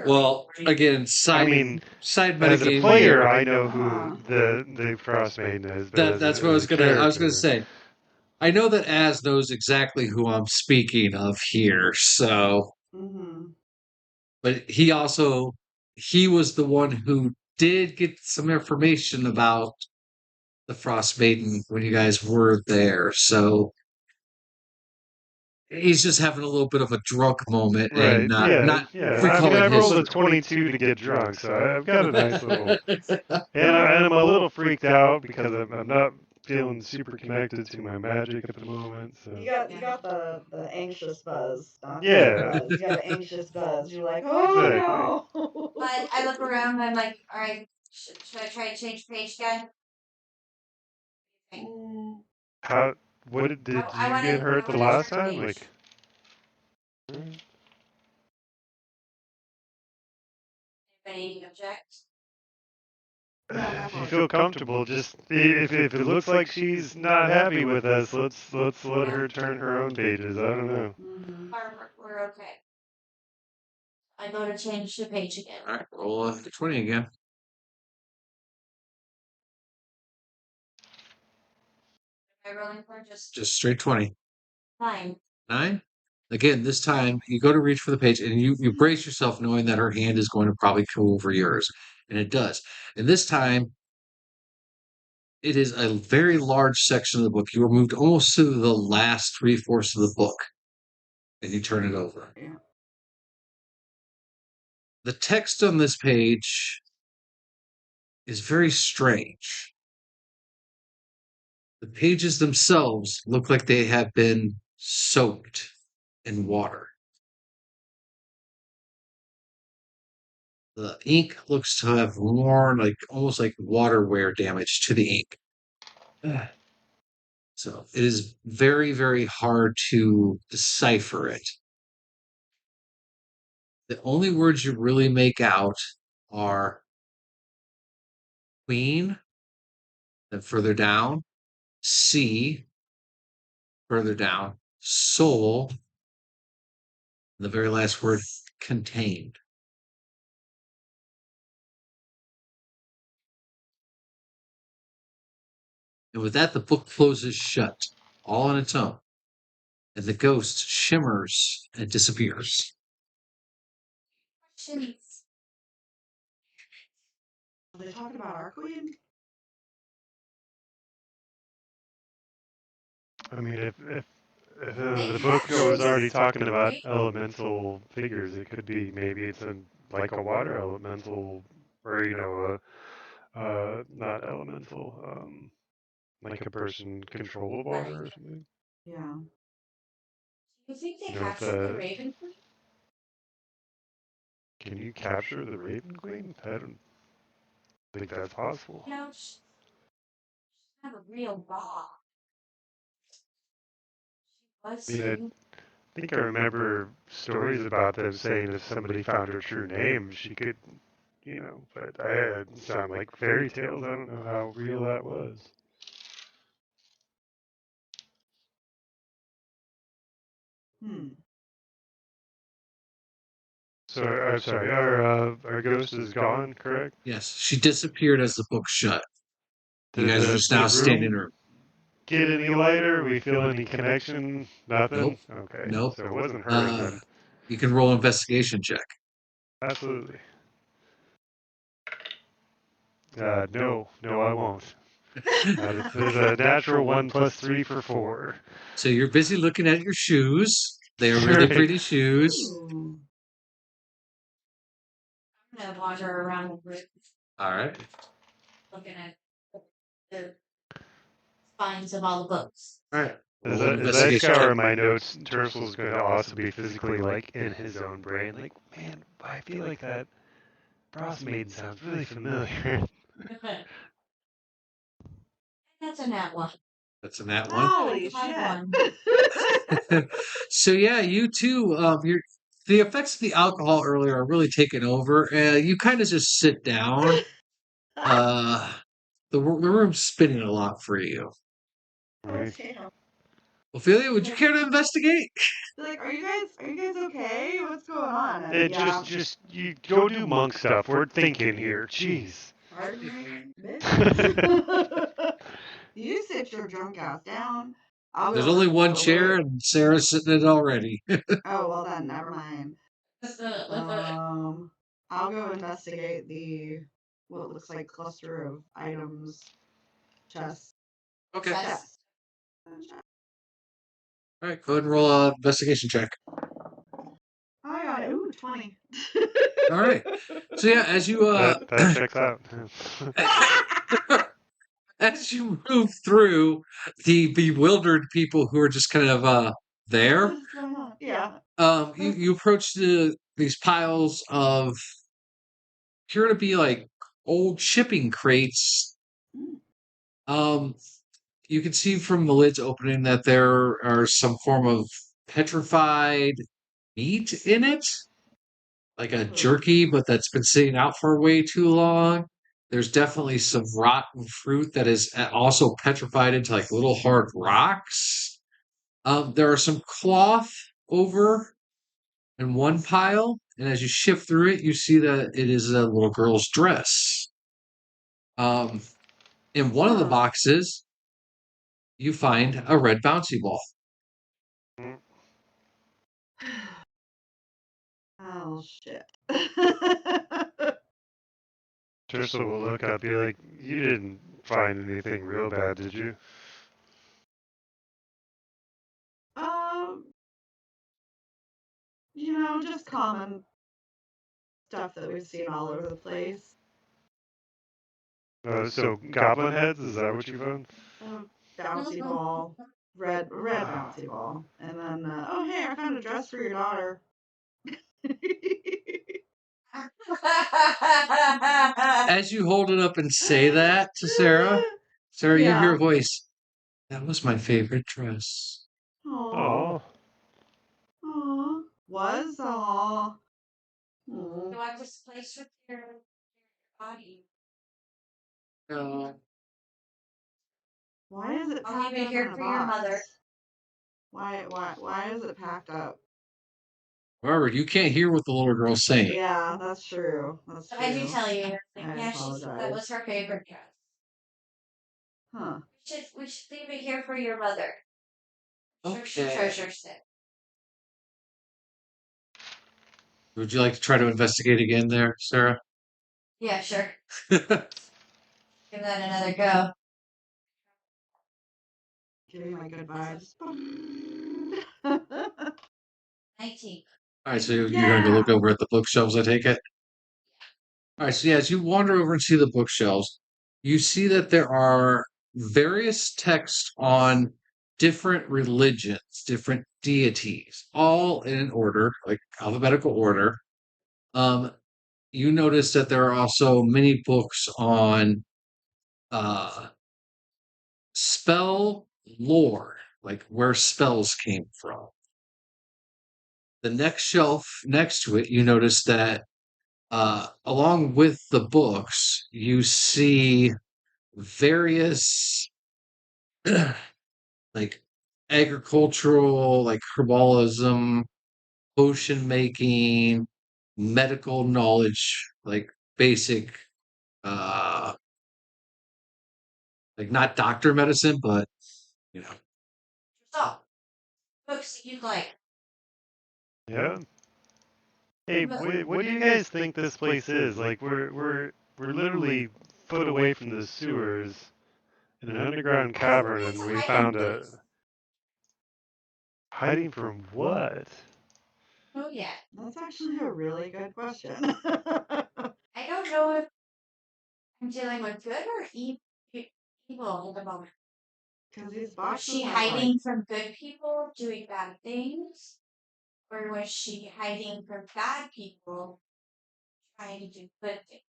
A: Well, again,
E: I mean,
A: side
E: as a
A: metagame
E: player,
A: here.
E: I know who the Frost Maiden is, but
A: That's what
E: as a
A: I was gonna
E: character,
A: say. I know that Az knows exactly who I'm speaking of here, so
C: Mm-hmm.
A: but he was the one who did get some information about the Frost Maiden when you guys were there. So he's just having a little bit of a drunk moment and
E: right? Yeah,
A: not
E: yeah. I mean,
A: recalling
E: I rolled a
A: history.
E: 22 to get drunk, so I've got a nice little. And I'm a little freaked out because I'm not feeling super connected to my magic at the moment. So
C: You got the anxious buzz, not the
E: yeah,
C: buzz. You got the anxious buzz. You're like, oh
E: exactly.
C: no.
B: But I look around and I'm like, all right, should I try to change page again?
C: Mm,
E: How? What did
B: I
E: you get hurt the
B: wanna
E: last
B: turn
E: time?
B: page.
E: Like,
B: Anybody object?
C: No, go
E: if
C: for
E: you
C: it.
E: feel comfortable, just if it looks like she's not happy with us, let's let her turn her own pages. I don't know.
C: Mm-hmm.
B: We're okay. I go to change the page again.
A: All right, roll a 20 again.
B: Am I rolling for
A: Just straight 20.
B: 9?
A: 9. Again, this time you go to reach for the page and you brace yourself knowing that her hand is going to probably come over yours. And it does. And this time it is a very large section of the book. You are moved almost to the last 3/4 of the book. And you turn it over.
C: Yeah.
A: The text on this page is very strange. The pages themselves look like they have been soaked in water. The ink looks to have worn like almost like water wear damage to the ink. So it is very, very hard to decipher it. The only words you really make out are queen, then further down, sea, further down, soul, and the very last word, contained. And with that, the book closes shut, all on its own, and the ghost shimmers and disappears.
B: Questions?
C: Are they talking about our queen?
E: I mean, if the book was already talking about elemental figures, it could be maybe it's like a water elemental, or not elemental, like a person control of water or something.
C: Yeah.
B: You think they
E: You know, if
B: captured the Raven Queen?
E: Can you capture the Raven Queen? I don't think that's possible.
B: You know, she's not a real dog.
E: I mean, I think I remember stories about them saying if somebody found her true name, she could, but it sound like fairy tales. I don't know how real that was. So I'm sorry, our ghost is gone, correct?
A: Yes, she disappeared as the book shut. You
E: Did
A: guys are just now standing
E: room
A: there.
E: get any lighter? We feel any connection? Nothing?
A: Nope.
E: Okay.
A: Nope.
E: So it wasn't her then.
A: You can roll an investigation check.
E: Absolutely. No, I won't. There's a natural 1 plus 3 for 4.
A: So you're busy looking at your shoes. They are really
E: Right.
A: pretty shoes.
C: Ooh.
B: I'm gonna wander around the room
A: All right.
B: looking at the spines of all the books.
A: All right.
E: As
A: Roll an
E: I
A: investigation
E: scour
A: check.
E: my notes, Tercel's going to also be physically like in his own brain. Like, man, I feel like that Bros Maiden sounds really familiar.
B: That's a nat one.
A: That's a nat one.
C: Holy
B: High
C: shit.
B: one.
A: So yeah, you too. The effects of the alcohol earlier are really taking over. You kind of just sit down. The room's spinning a lot for you.
C: Oh, damn.
A: Ophelia, would you care to investigate?
C: Like, are you guys okay? What's going on? And
E: It
C: yeah,
E: just you go do monk stuff. We're thinking here. Jeez.
C: pardon me, bitch. You sit your drunk ass down. I'll
A: There's
C: go
A: only one
C: over
A: chair,
C: it.
A: and Sarah's sitting in it already.
C: Oh, well then, never mind. I'll go investigate the what looks like cluster of items, chest,
A: Okay.
C: chest.
A: All right. Go ahead and roll a investigation check.
C: I got it. Ooh, 20.
A: All right. So yeah, as you
E: That checks out.
A: as you move through the bewildered people who are just kind of there,
C: What is going on? Yeah.
A: you approach these piles of appear to be like old shipping crates. Um, you can see from the lids opening that there are some form of petrified meat in it, like a jerky, but that's been sitting out for way too long. There's definitely some rotten fruit that is also petrified into like little hard rocks. There are some cloth over in one pile, and as you shift through it, you see that it is a little girl's dress. In one of the boxes, you find a red bouncy ball.
C: Oh shit.
E: Tercel will look up, be like, "You didn't find anything real bad, did you?"
C: um, just common stuff that we've seen all over the place.
E: So goblin heads, is that what you found?
C: Bouncy ball, red bouncy ball, and then oh hey, I found a dress for your daughter.
A: As you hold it up and say that to Sarah, you hear a voice. That was my favorite dress.
C: Aww. Aww. Was aww.
B: You want this place with your body?
A: No.
C: Why is it
B: I'll
C: packed
B: leave it
C: up
B: here
C: in a
B: for your
C: box?
B: mother.
C: Why is it packed up?
A: However, you can't hear what the little girl's saying.
C: Yeah, that's true. That's true.
B: I do tell you.
C: I
B: Yeah,
C: apologize.
B: that was her favorite dress.
C: Huh.
B: We should leave it here for your mother. Sure, she
A: Okay.
B: treasures it.
A: Would you like to try to investigate again there, Sarah?
B: Yeah, sure. Give that another go.
C: Give me my good vibes.
B: 19.
A: All right, so you're going to go look over at the bookshelves, I take it? All right, so yeah, as you wander over and see the bookshelves, you see that there are various texts on different religions, different deities, all in an order, like alphabetical order. You notice that there are also many books on uh, spell lore, like where spells came from. The next shelf next to it, you notice that along with the books, you see various like agricultural, like herbalism, potion making, medical knowledge, like basic, uh, like not doctor medicine, but you know,
B: So, books that you like.
E: Yeah. Hey, what do you guys think this place is? Like, we're literally foot away from the sewers in an underground cavern, and we found a hiding from what?
B: Oh yeah.
C: That's actually a really good question.
B: I don't know if I'm dealing with good or evil at the moment.
C: Because these
B: Was
C: boxes
B: she
C: have like
B: hiding from good people doing bad things? Or was she hiding from bad people trying to do good things?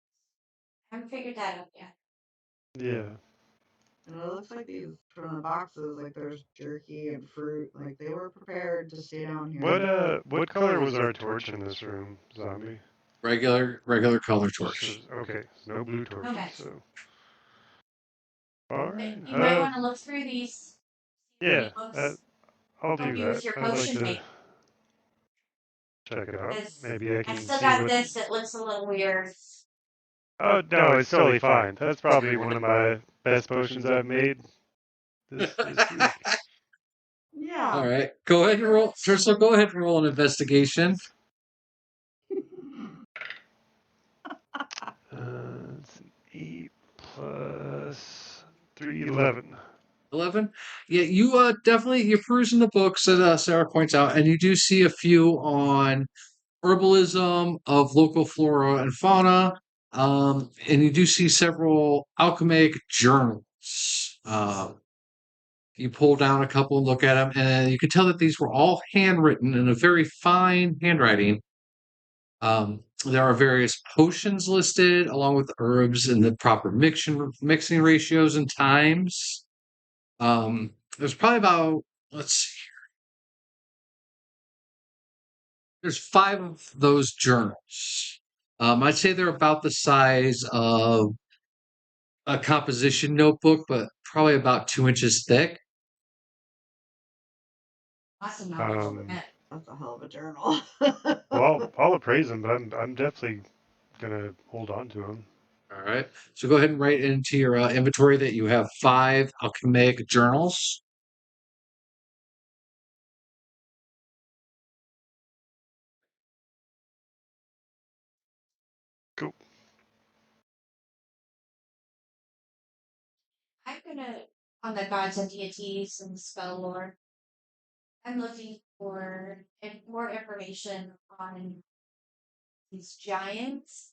B: I haven't figured that out yet.
E: Yeah.
C: and it looks like these from the boxes, like there's jerky and fruit. Like they were prepared to stay down here.
E: What color was our torch in this room, zombie?
A: regular color
E: Just
A: torch.
E: okay, no blue
B: No
E: torches.
B: match.
E: So, all right.
B: You might want to look through these. See if
E: Yeah,
B: any books
E: I'll
B: help
E: do
B: you with
E: that.
B: your
E: I'd like
B: potion
E: to
B: making.
E: check it out.
B: Because
E: Maybe I
B: I
E: can
B: still
E: see
B: got
E: what.
B: this that looks a little weird.
E: Oh no, it's totally fine. That's probably one of my best potions I've made this week.
C: Yeah.
A: All right, go ahead and roll, Tercel. Go ahead and roll an investigation.
E: It's an 8 plus 3, 11.
A: 11. Yeah, you definitely you're perusing the books that Sarah points out, and you do see a few on herbalism of local flora and fauna. And you do see several alchemic journals. You pull down a couple and look at them, and you can tell that these were all handwritten in a very fine handwriting. There are various potions listed, along with herbs and the proper mixing ratios and times. There's probably about, let's see, there's 5 of those journals. I'd say they're about the size of a composition notebook, but probably about 2 inches thick.
B: Awesome knowledge.
E: Um,
C: That's a hell of a journal.
E: well, I'll appraise them, but I'm definitely gonna hold on to them.
A: All right. So go ahead and write into your inventory that you have 5 alchemic journals.
E: Cool.
B: I'm gonna on the gods and deities and spell lore. I'm looking for more information on these giants.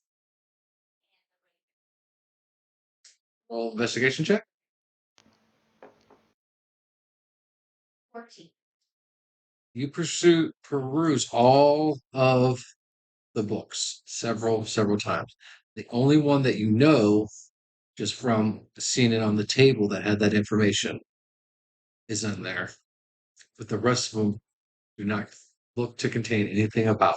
A: Roll investigation check.
B: 14.
A: You peruse all of the books several times. The only one that you know, just from seeing it on the table that had that information, is in there. But the rest of them do not look to contain anything about.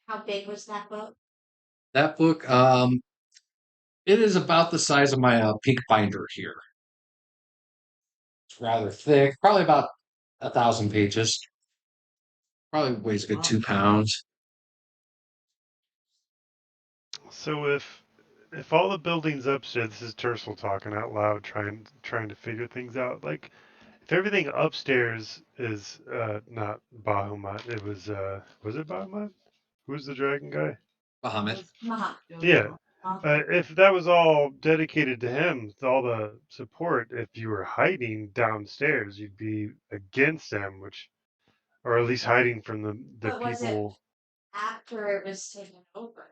B: How big was that book?
A: That book, it is about the size of my peak binder here. It's rather thick, probably about 1,000 pages. Probably weighs a good
C: Wow.
A: 2 pounds.
E: So if all the buildings upstairs, this is Tercel talking out loud, trying to figure things out. Like if everything upstairs is not Bahamut, it was it Bahamut? Who's the dragon guy?
A: Bahamut.
B: Maha.
E: Yeah. If that was all dedicated to him, all the support, if you were hiding downstairs, you'd be against him, which, or at least hiding from the
B: But was it
E: people.
B: after it was taken over?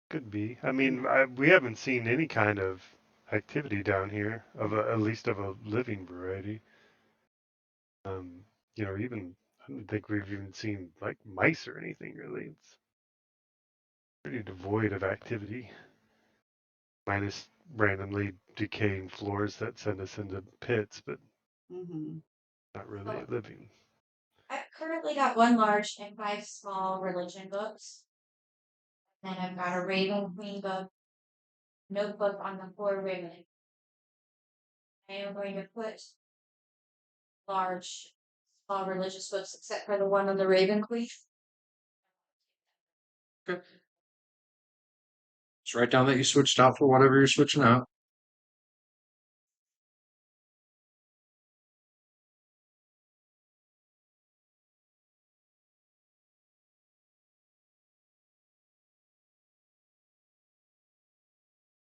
E: Could be. I mean, we haven't seen any kind of activity down here of at least of a living variety. Um, even I don't think we've even seen like mice or anything really. It's pretty devoid of activity, minus randomly decaying floors that send us into pits, but
C: Mm-hmm.
E: not really living.
B: I've currently got 1 large and 5 small religion books. Then I've got a Raven Queen book, notebook on the 4 women. I am going to put large, small religious books, except for the one on the Raven Queen.
A: Okay. Just write down that you switched out for whatever you're switching out.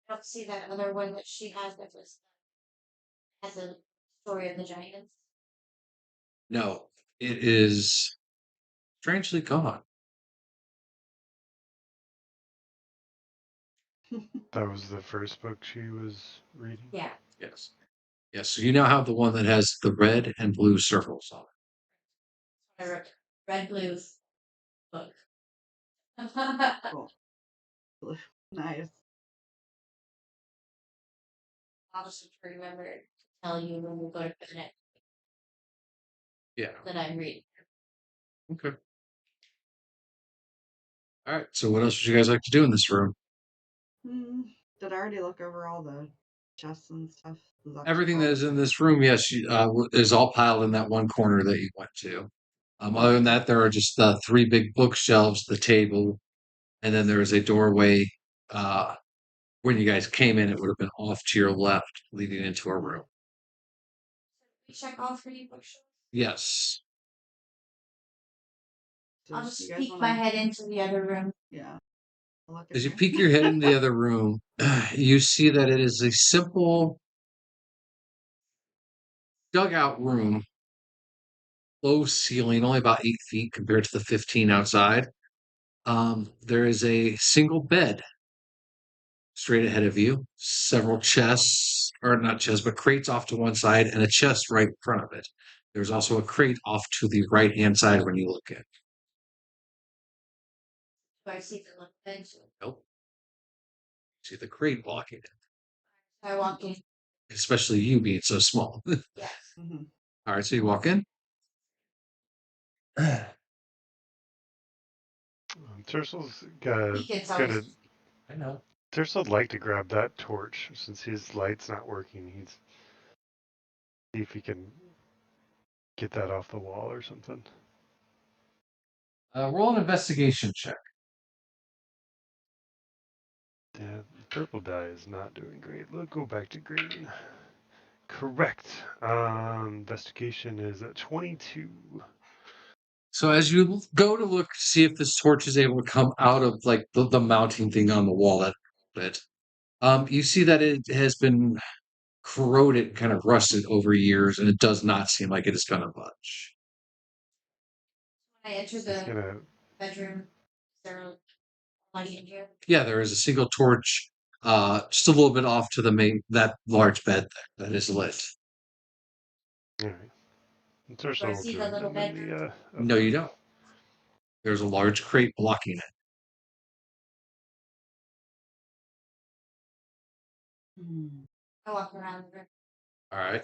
B: I don't see that other one that she has that has a story of the giants.
A: No, it is strangely gone.
E: That was the first book she was reading.
B: Yeah.
A: Yes. Yes. So you now have the one that has the red and blue circles on it.
B: I wrote red blue book.
C: Cool. Nice.
B: I'll just remember to tell you when we go to bed
A: Yeah.
B: that I'm reading.
A: Okay. All right. So what else would you guys like to do in this room?
C: Did I already look over all the chests and stuff? Is that
A: Everything that
C: all?
A: is in this room, yes, is all piled in that one corner that you went to. Other than that, there are just 3 big bookshelves, the table, and then there is a doorway. When you guys came in, it would have been off to your left, leading into a room.
B: We check all 3 bookshelves.
A: Yes.
C: So
B: I'll
C: you
B: just
C: guys
B: peek
C: wanna-
B: my head into the other room.
C: Yeah. I'll look in
A: As you
C: here.
A: peek your head into the other room, you see that it is a simple dugout room, low ceiling, only about 8 feet compared to the 15 outside. There is a single bed straight ahead of you, several chests, or not chests, but crates off to one side, and a chest right in front of it. There's also a crate off to the right hand side when you look at it.
B: Do I see the little bed?
A: Nope. See the crate blocking it,
B: I walk in.
A: especially you being so small.
B: Yes.
C: Mm-hmm.
A: All right, so you walk in.
E: Tursel's
B: He gets
E: gonna.
B: always.
A: I know.
E: Tursel'd like to grab that torch since his light's not working. He's see if he can get that off the wall or something.
A: Roll an investigation check.
E: Yeah, purple die is not doing great. Let's go back to green. Correct. Investigation is at 22.
A: So as you go to look to see if this torch is able to come out of like the mounting thing on the wall that bit, you see that it has been corroded, kind of rusted over years, and it does not seem like it is going to budge.
B: When I enter
E: He's
B: the
E: gonna.
B: bedroom, is there a light in here?
A: Yeah, there is a single torch, just a little bit off to the main that large bed there that is lit.
E: All right.
B: Do I
E: Tursel will
B: see the
E: join
B: little
E: them in
B: bedroom?
E: the.
A: No, you don't. There's a large crate blocking it.
B: I walk around the room.
A: All right.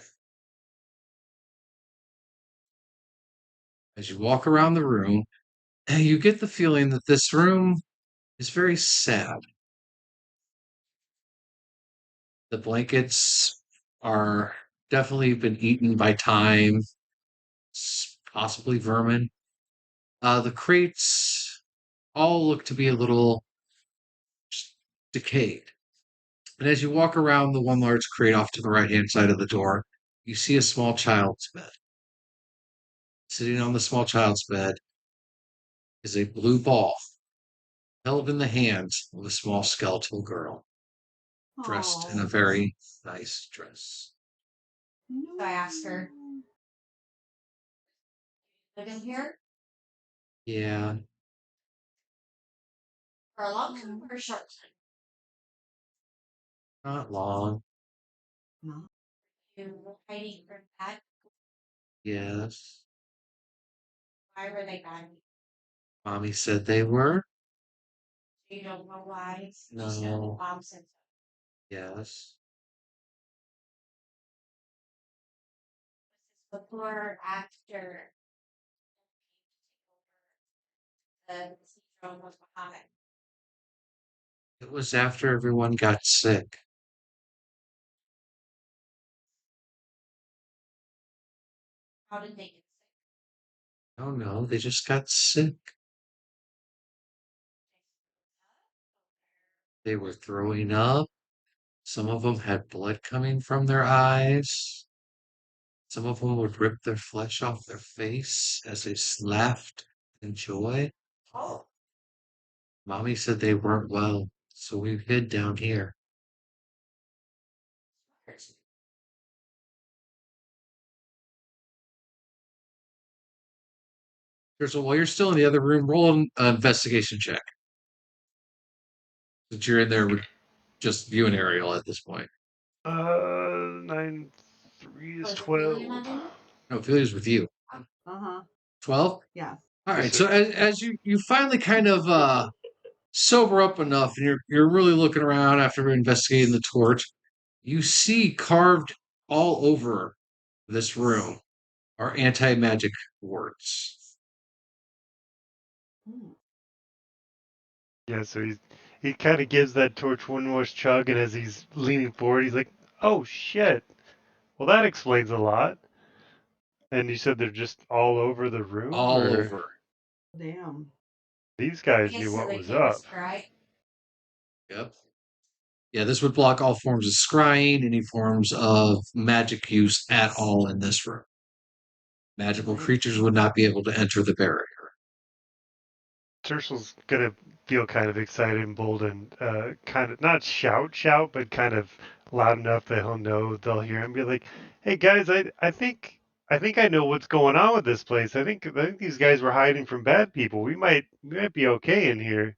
A: As you walk around the room, you get the feeling that this room is very sad. The blankets are definitely been eaten by time, possibly vermin. The crates all look to be a little decayed. And as you walk around the one large crate off to the right hand side of the door, you see a small child's bed. Sitting on the small child's bed is a blue ball held in the hands of a small skeletal girl dressed in a very nice dress.
C: No.
B: So I asked her, live in here
A: Yeah,
B: for a long time or a short time?
A: not long.
C: No.
B: You were hiding from that.
A: Yes.
B: Why were they bad?
A: Mommy said they were.
B: You don't know why.
A: No.
B: Just know mom said so.
A: Yes.
B: Was this before or after the syndrome was behind?
A: It was after everyone got sick.
B: How did they get sick?
A: Oh no, they just got sick. They were throwing up. Some of them had blood coming from their eyes. Some of them would rip their flesh off their face as they laughed in joy.
B: Oh,
A: Mommy said they weren't well, so we hid down here. So while you're still in the other room, roll an investigation check. Since you're in there with just you and Ariel at this point.
E: 9, 3 is
B: was Ophelia
E: 12.
B: not in?
A: No, Ophelia's with you.
C: Uh-huh.
A: 12?
C: Yes.
A: All
E: Yes,
A: right, so
E: sir.
A: as you finally kind of sober up enough and you're really looking around after investigating the torch, you see carved all over this room are anti-magic words.
C: Hmm.
E: Yeah, so he kind of gives that torch one more chug, and as he's leaning forward, he's like, "Oh shit! Well, that explains a lot." And you said they're just all over the room,
A: All
E: or
A: over.
C: Damn.
E: these
B: I
E: guys knew
B: guess so
E: what
B: they
E: was
B: can
E: up.
B: describe.
A: Yep. Yeah, this would block all forms of scrying, any forms of magic use at all in this room. Magical
C: Right.
A: creatures would not be able to enter the barrier.
E: Tersel's gonna feel kind of excited and bold and kind of not shout, but kind of loud enough that he'll know they'll hear him. Be like, "Hey guys, I think I know what's going on with this place. I think these guys were hiding from bad people. We might be okay in here."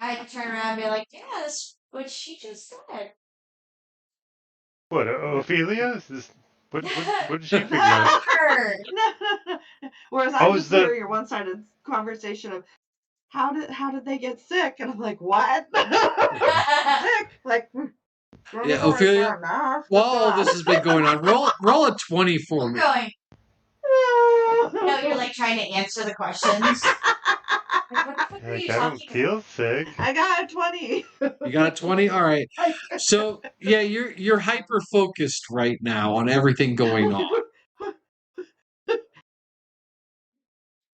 B: I'd turn around and be like, yeah, that's what she just said.
E: What,
C: What?
E: Ophelia? What did she figure out?
B: Her.
C: Whereas
E: I
C: I'm
E: was
C: just
E: the
C: hearing your one-sided conversation of how did they get sick? And I'm like, what? Sick? Like, don't
A: Yeah,
C: even
A: Ophelia,
C: return mask.
A: while
C: What's
A: all
C: going
A: this has been going on, roll a 20 for
B: I'm
A: me.
B: going. No, you're
C: on?
B: like trying to answer the questions. Like, what the fuck are
E: like
B: you
E: I don't
B: talking about?
E: feel sick.
C: I got a 20.
A: You got a 20? All right. So yeah, you're hyper focused right now on everything going on.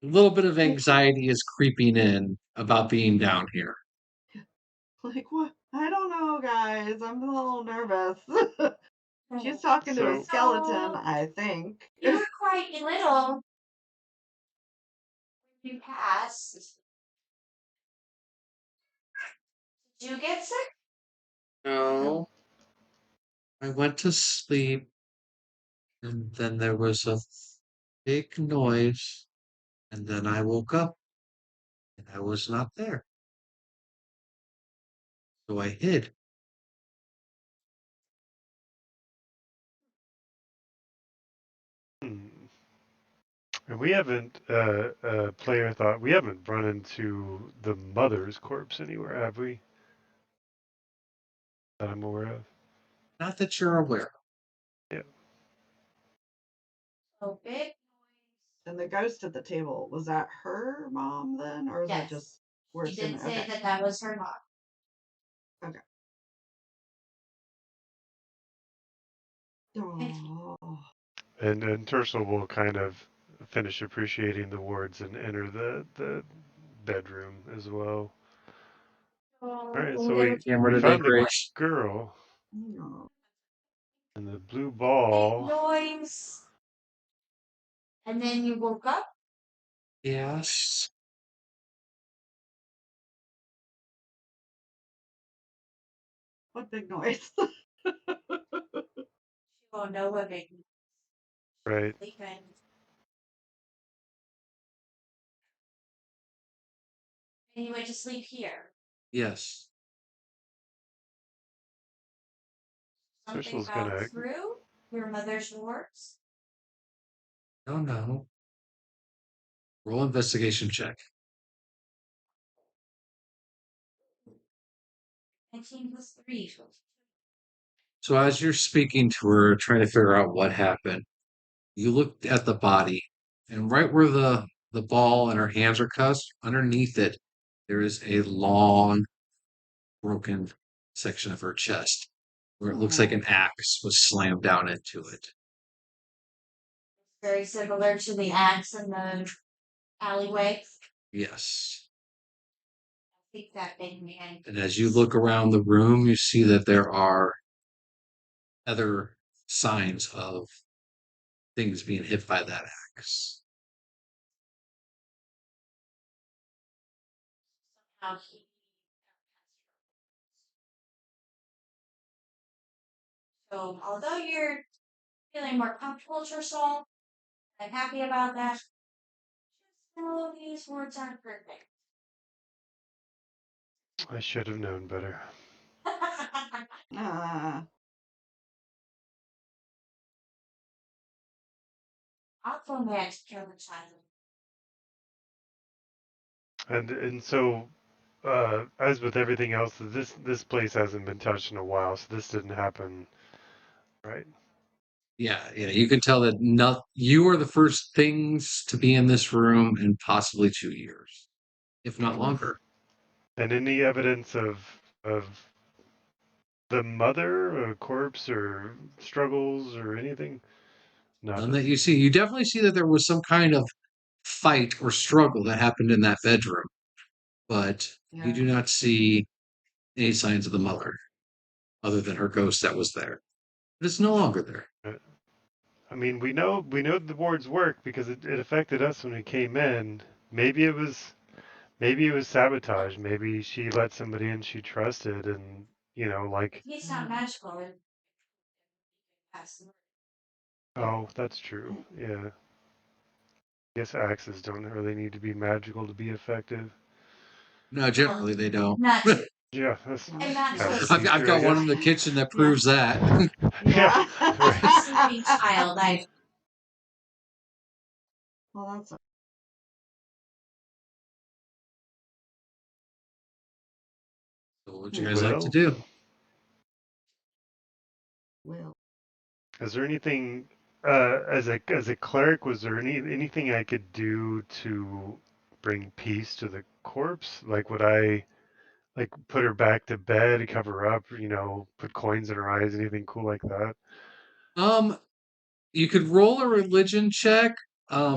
A: A little bit of anxiety is creeping in about being down here.
C: Like, what? I don't know, guys. I'm a little nervous. She's talking to a
E: So
C: skeleton,
B: So,
C: I think.
B: you were quite little when you passed. Did you get sick?
A: No, I went to sleep, and then there was a big noise, and then I woke up, and I was not there. So I hid.
E: hmm. And we haven't, player thought, we haven't run into the mother's corpse anywhere, have we? That I'm aware of.
A: Not that you're aware.
E: Yeah.
B: Oh, big
C: And the ghost at the table, was that her mom then? Or was that
B: Yes.
C: just, we're
B: She did
C: assuming,
B: say
C: okay.
B: that was her mom.
C: Okay.
B: Thank you.
C: Oh,
E: And Tercel will kind of finish appreciating the wards and enter the bedroom as well. All right, so
B: There
E: we
B: was
A: Camera
E: we
A: today,
E: found the
A: Grace.
E: girl
C: no.
E: and the blue
B: big
E: ball.
B: noise. And then you woke up.
A: Yes.
C: What big noise?
B: She won't know what big noise.
E: Right.
B: Sleeping. And you went to sleep here.
A: Yes.
B: Something
E: Tercel's
B: got
E: gonna
B: through your mother's wards.
A: No, no. Roll investigation check.
B: 19 plus 3.
A: So as you're speaking to her, trying to figure out what happened, you look at the body, and right where the ball and her hands are cut, underneath it, there is a long, broken section of her chest, where it looks like
C: Oh.
A: an axe was slammed down into it.
B: Very similar to the axe in the alleyway.
A: Yes.
B: I think that big man.
A: And as you look around the room, you see that there are other signs of things being hit by that axe.
B: Somehow he. So although you're feeling more comfortable with yourself, I'm happy about that. Just know these words aren't perfect.
E: I should have known better.
C: Ah.
B: Awful man to kill a child.
E: And so, as with everything else, this place hasn't been touched in a while, so this didn't happen, right?
A: Yeah, you can tell that not you are the first things to be in this room in possibly 2 years, if not longer.
E: And any evidence of the mother, a corpse, or struggles, or anything?
A: None
E: Nothing.
A: that you see. You definitely see that there was some kind of fight or struggle that happened in that bedroom, but you
C: Yeah.
A: do not see any signs of the mother other than her ghost that was there. But it's no longer there.
E: I mean, we know the wards work because it affected us when we came in. Maybe it was sabotage. Maybe she let somebody in she trusted, and like,
B: He's not magical. It pass the word.
E: oh, that's true. Yeah. I guess axes don't really need to be magical to be effective.
A: No, generally they don't.
B: Not true.
E: Yeah, that's
C: No.
B: I'm not
E: kind of
B: supposed
E: would
B: to.
E: be
A: I've
E: true, I
A: got one
E: guess.
A: in the kitchen that
C: Yeah.
A: proves that.
E: Yeah,
C: Yeah.
E: right.
B: A sleeping child. I
C: Well, that's
A: So what would you guys like to
E: Well,
A: do?
C: will.
E: is there anything as a cleric, was there anything I could do to bring peace to the corpse? Like, would I like put her back to bed, cover her up, put coins in her eyes, anything cool like that?
A: Um, you could roll a religion check.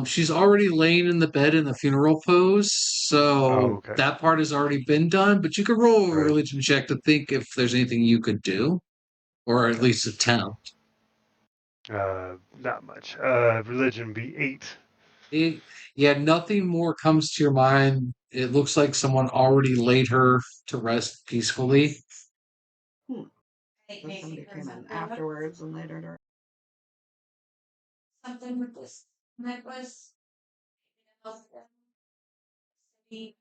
A: She's already laying in the bed in the funeral pose,
E: Oh,
A: so
E: okay.
A: that part has already been done. But you could roll a
E: Right.
A: religion check to think if there's anything you could do, or at
E: Okay.
A: least attempt.
E: Not much. Religion be 8.
A: It, yeah, nothing more comes to your mind. It looks like someone already laid her to rest peacefully.
C: Hmm.
B: think
C: So
B: maybe
C: somebody
B: because
C: came
B: of
C: in
B: the
C: afterwards and later.
B: something with this necklace. Maybe to help them. Maybe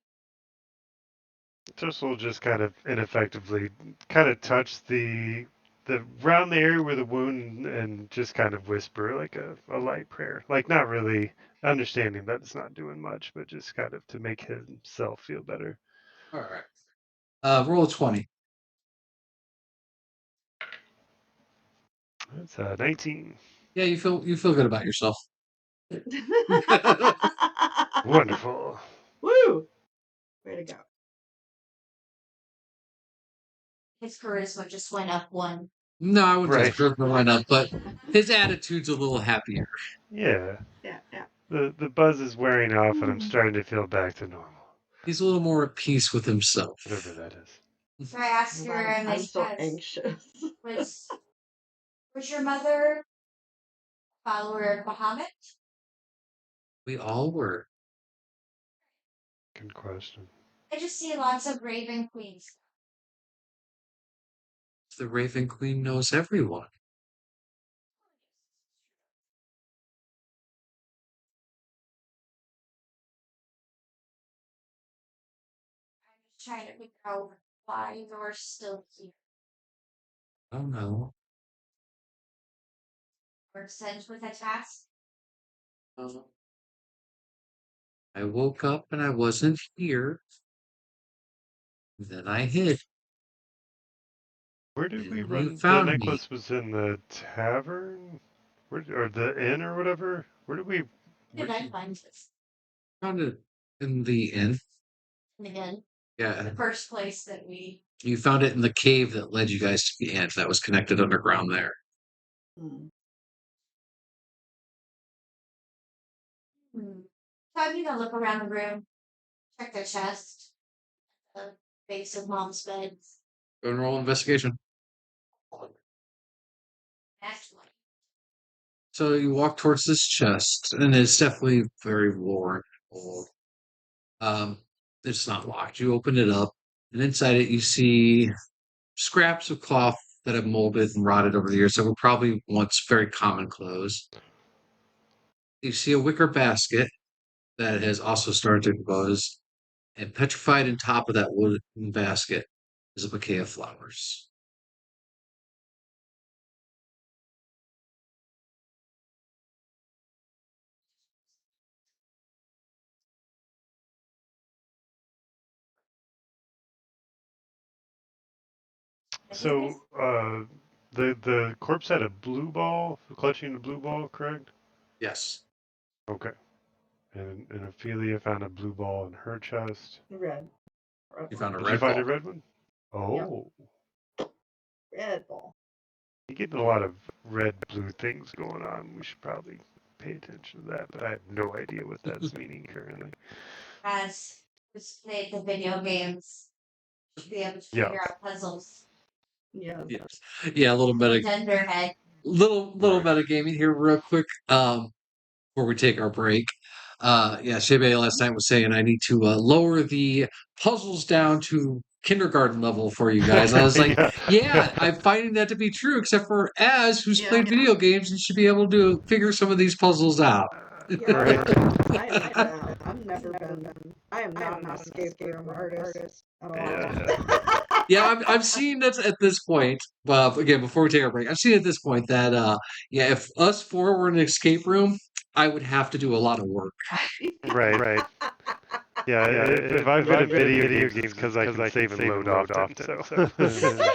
E: This will just kind of ineffectively kind of touch the around the area where the wound and just kind of whisper like a light prayer. Like, not really understanding that it's not doing much, but just kind of to make himself feel better.
A: All right. Roll a 20.
E: That's 19.
A: Yeah, you feel good about yourself.
E: Wonderful.
C: Woo! Way to go.
B: his charisma just went up one.
A: No, I wouldn't say his
E: Right.
A: charisma went up, but his attitude's a little happier.
E: Yeah.
C: Yeah, yeah.
E: The buzz is wearing off and I'm
C: Hmm.
E: starting to feel back to normal.
A: He's a little more at peace with himself.
E: Whatever that is.
B: So I asked
C: 'Cause
B: her,
C: I'm
B: and
C: still anxious.
B: was was your mother a follower of Muhammad?
A: We all were.
E: Good question.
B: I just see lots of Raven Queens.
A: The Raven Queen knows everyone.
B: I'm just trying to figure out why you're still here.
A: Oh no.
B: Or sent with a task.
A: Uh, I woke up and I wasn't here. Then I hid.
E: Where did we
A: And you
E: run? The
A: found me.
E: necklace was in the tavern, or the inn or whatever. Where did we?
B: Did I find this?
A: Found it in the inn.
B: And again,
A: Yeah.
B: the first place that we
A: You found it in the cave that led you guys to the inn that was connected underground there.
C: Hmm.
B: So I'm gonna look around the room, check the chest, the base of mom's bed.
A: Go and roll investigation.
B: Actually,
A: So you walk towards this chest, and it's definitely very worn, old. It's not locked. You open it up, and inside it you see scraps of cloth that have molded and rotted over the years that were probably once very common clothes. You see a wicker basket that has also started to decompose, and petrified in top of that wooden basket is a bouquet of flowers.
E: So, the corpse had a blue ball, clutching a blue ball, correct?
A: Yes.
E: Okay. And Ophelia found a blue ball in her chest.
C: Red.
A: You found a
E: Did you
A: red
E: find
A: ball.
E: a red one? Oh,
C: Red ball.
E: you're getting a lot of red blue things going on. We should probably pay attention to that, but I have no idea what that's meaning currently.
B: as who's played the video games, should be able to
E: Yeah.
B: figure out puzzles.
C: Yes.
A: Yes. Yeah, a little meta,
B: Dunderhead.
A: little
E: Right.
A: metagaming here, real quick. Before we take our break. Yeah, Shebe last night was saying I need to lower the puzzles down to kindergarten level for you guys. I was like, yeah, I'm finding that to be true, except for Az, who's
C: Yeah.
A: played video games and should be able to figure some of these puzzles out.
C: Yeah,
E: Right.
C: I need that. I've never been. I am not an escape room artist at all.
E: Yeah.
A: Yeah, I'm seeing that at this point. Again, before we take our break, I'm seeing at this point that yeah, if us four were in an escape room, I would have to do a lot of work.
E: Right. Right. Yeah. If I've been in video games, it's because I can save and load often. So.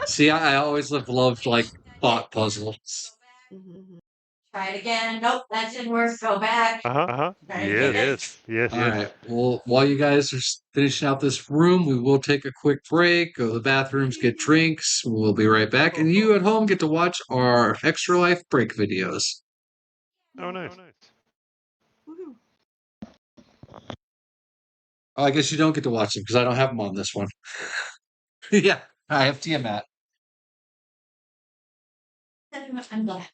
A: See, I always have loved like thought puzzles.
C: Mhm.
B: Try it again. Nope, that didn't work. Go back.
E: Uh-huh.
B: Try it again.
E: Yes.
A: All right. Well, while you guys are finishing out this room, we will take a quick break, go to the bathrooms, get drinks. We'll be right back. And you at home get to watch our Extra Life break videos.
E: Oh, nice.
C: Woohoo.
A: Oh, I guess you don't get to watch them because I don't have them on this one. Yeah, I have Tiamat.
B: I'm glad.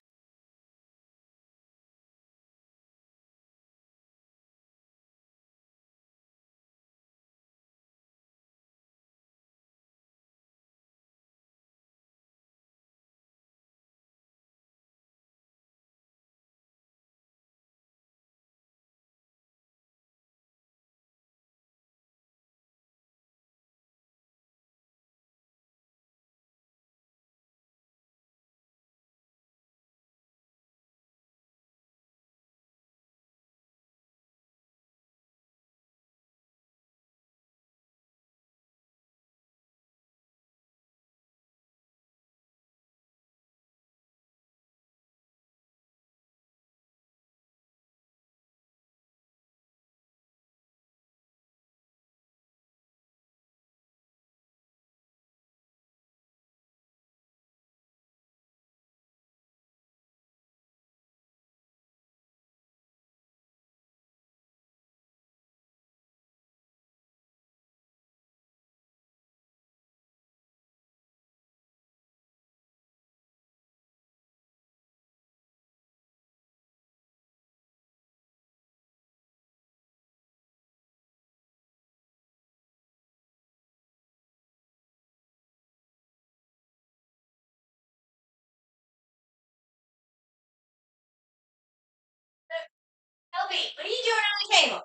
B: Toby, what are you doing on the table?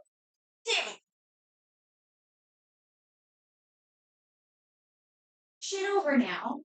B: Timmy. Shit over now.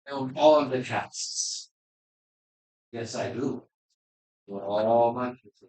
A: I own all of the cats. Yes, I do. All my kids.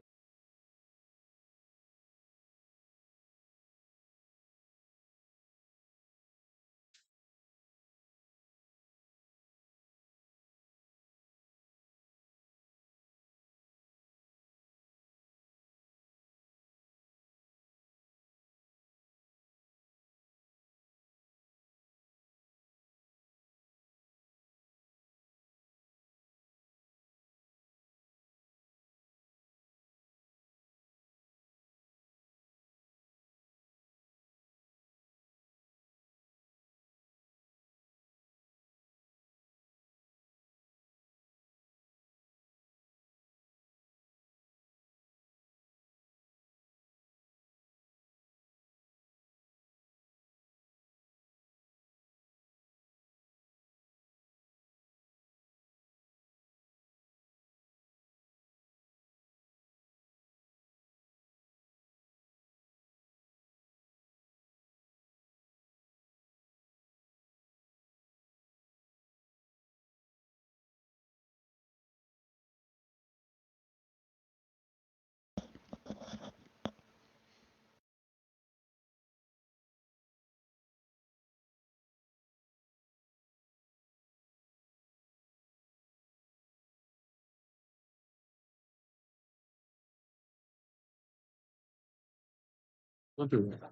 A: Don't do that.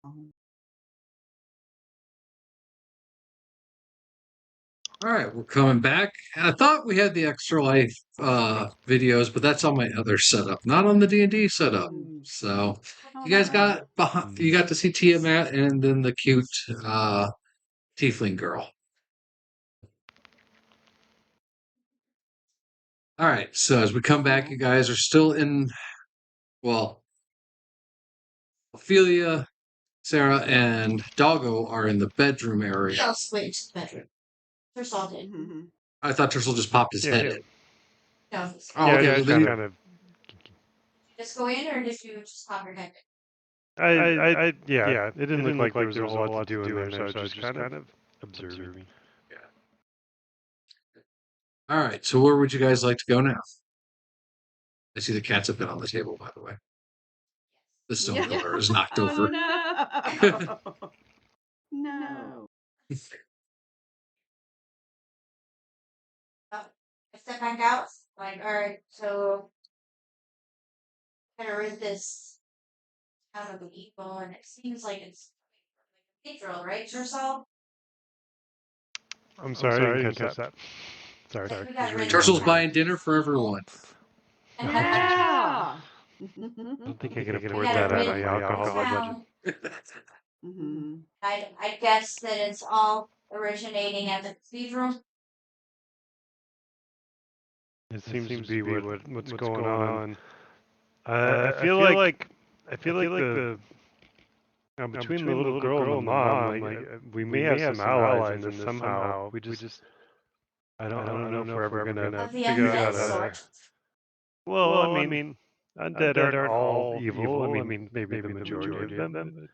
A: All right, we're coming back. I thought we had the Extra Life videos, but that's on my other setup, not on the D&D setup. So you guys got behind, you got to see Tiamat and then the cute tiefling girl. All right, so as we come back, you guys are still in, well, Ophelia, Sarah, and Doggo are in the bedroom area.
B: I'll switch the bedroom. First all did.
A: I thought Turtle just popped his head in.
B: No.
A: Oh,
E: Yeah,
A: okay.
E: it's
A: Well, then
E: kind of.
B: Just go in, or did you just pop your head in?
E: Yeah. It didn't look like there was a whole lot to do in there, so I was just kind of observing.
A: All right. So where would you guys like to go now? I see the cats have been on the table, by the way. The stone pillar is knocked over.
C: No. No.
B: I step back out. Like, all right, so kind of rid this town of the evil, and it seems like it's like a cathedral, right, Ursel?
E: I'm sorry, I didn't catch that. Sorry.
B: Like, we got rid of
A: Turtle's
B: the
A: buying dinner for everyone.
C: Yeah.
E: I don't think I can
B: We
E: afford
B: got
E: that
B: rid
E: out of my
B: of the
E: alcohol budget.
B: town. I guess that it's all originating at the cathedral.
E: It seems to be what's going on. I feel like the between the little girl and the mom, we may have some allies in this somehow. We just I don't know if we're ever gonna
B: Of the
E: figure out how
B: undead
E: to.
B: sort.
E: Well, I mean, undead aren't all evil. I mean, maybe the majority of them.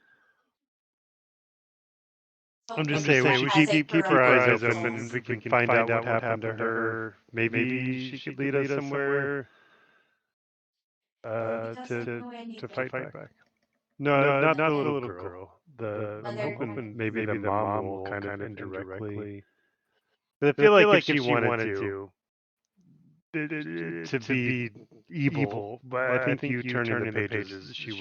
E: But I'm just saying we should keep our eyes open. If we can find out what happened to her, maybe she could lead us somewhere to fight back. No, not the little girl. I'm hoping maybe the mom will kind of indirectly. But I feel like if she wanted to be evil, but I think you turning the pages, she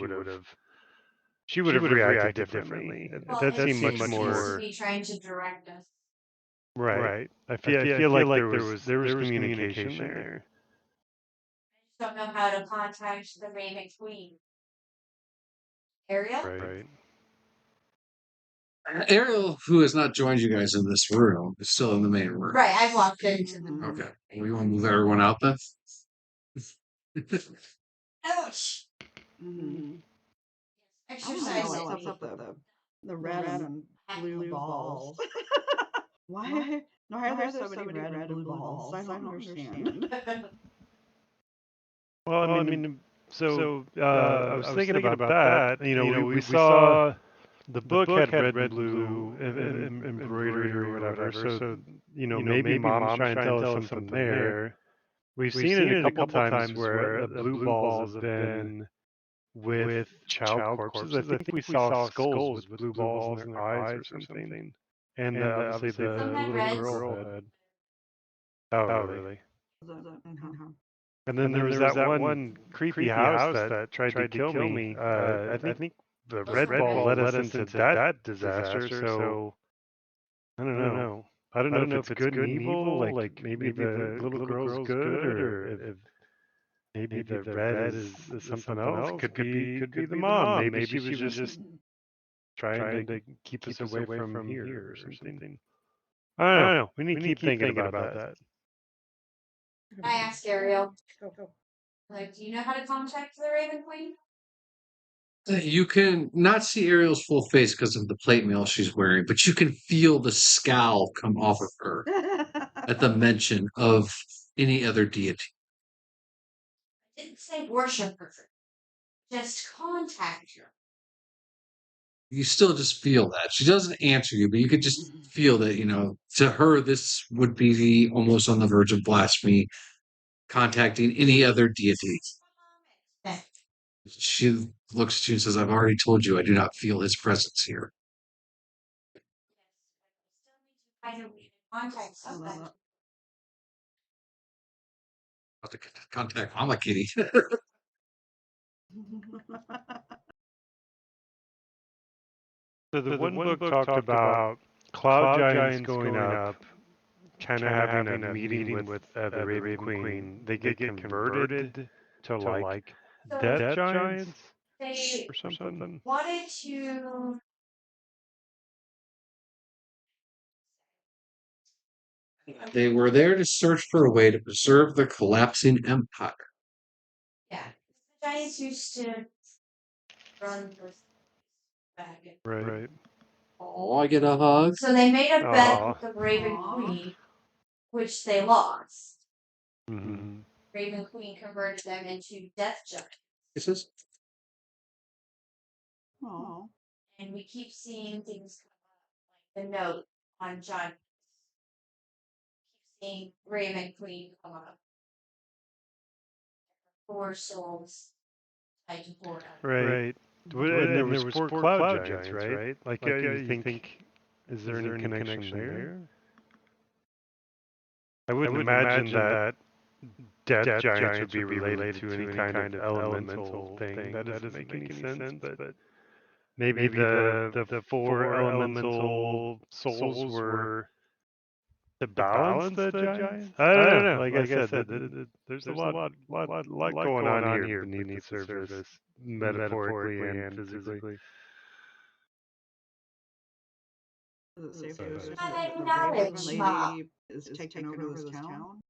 E: would have reacted differently.
B: Well,
E: That seemed much
B: seems
E: more
B: to be trying to direct us.
E: right. I feel like there was communication there.
B: I just don't know how to contact the Raven Queen. Ariel?
E: Right.
A: Ariel, who has not joined you guys in this room, is still in the main room.
B: Right, I've walked into the
A: Okay. We want to move everyone out then?
B: Ouch!
C: I
B: Exercise
C: don't know what's up with the red and blue balls. Why? Why are there so many red and blue balls? I don't understand.
E: Well, I mean, so I was thinking about that. You know, we saw the book had red and blue embroidery or whatever. So maybe mom's trying to tell us something there. We've seen it a couple times where the blue balls have been with child corpses. I think we saw skulls with blue balls in their eyes or something. And obviously the
B: Some had
E: little
B: reds.
E: girl had. Oh, really?
C: Mhm.
E: And then there was that one creepy house that tried to kill me. I think the
B: Those
E: red
B: were
E: ball
B: red.
E: led us into that disaster. So I don't know. I don't know if it's good and evil. Like maybe the little girl's good, or if maybe the red is something else. Could be the mom. Maybe she was just trying to keep us away from here or something. I don't know. We need to keep thinking about that.
B: I asked Ariel,
C: Go.
B: like, do you know how to contact the Raven Queen?
A: You can not see Ariel's full face because of the plate mail she's wearing, but you can feel the scowl come off of her at the mention of any other deity.
B: I didn't say worship her, just contact her.
A: You still just feel that. She doesn't answer you, but you could just feel that, to her, this would be almost on the verge of blasphemy, contacting any other deity.
B: Okay.
A: She looks at you and says, I've already told you I do not feel his presence here.
B: I still need to find a way to contact somebody.
A: Not to contact Mama Kitty.
E: So the one book talked about cloud giants going up, kind of having a meeting with the Raven Queen. They get converted to like
B: So
E: death giants
B: they
E: or something.
B: wanted to.
A: They were there to search for a way to preserve the collapsing empire.
B: Yeah, the Giants used to run this back.
E: Right.
A: Oh, I get a hug.
B: So they made a bet
E: Aw.
B: with the Raven
C: Aw.
B: Queen, which they lost.
E: Mm-hmm.
B: Raven Queen converted them into death giants.
A: Kisses.
C: Aw.
B: And we keep seeing things come up, like the note on John. Keep seeing Raven Queen come up. 4 souls tied to 4
E: Right. And there was 4 cloud giants, right? Like, you think, is there any connection there? I wouldn't imagine that death giants would be related to any kind of elemental thing. That doesn't make any sense, but maybe the 4 elemental souls were to balance the giants? I don't know. Like I said, there's a lot going on here beneath the surface, metaphorically and physically.
C: Does it say if
E: But-
C: the
B: Common
C: Raven
B: knowledge, Ma.
C: Lady is taking over this town?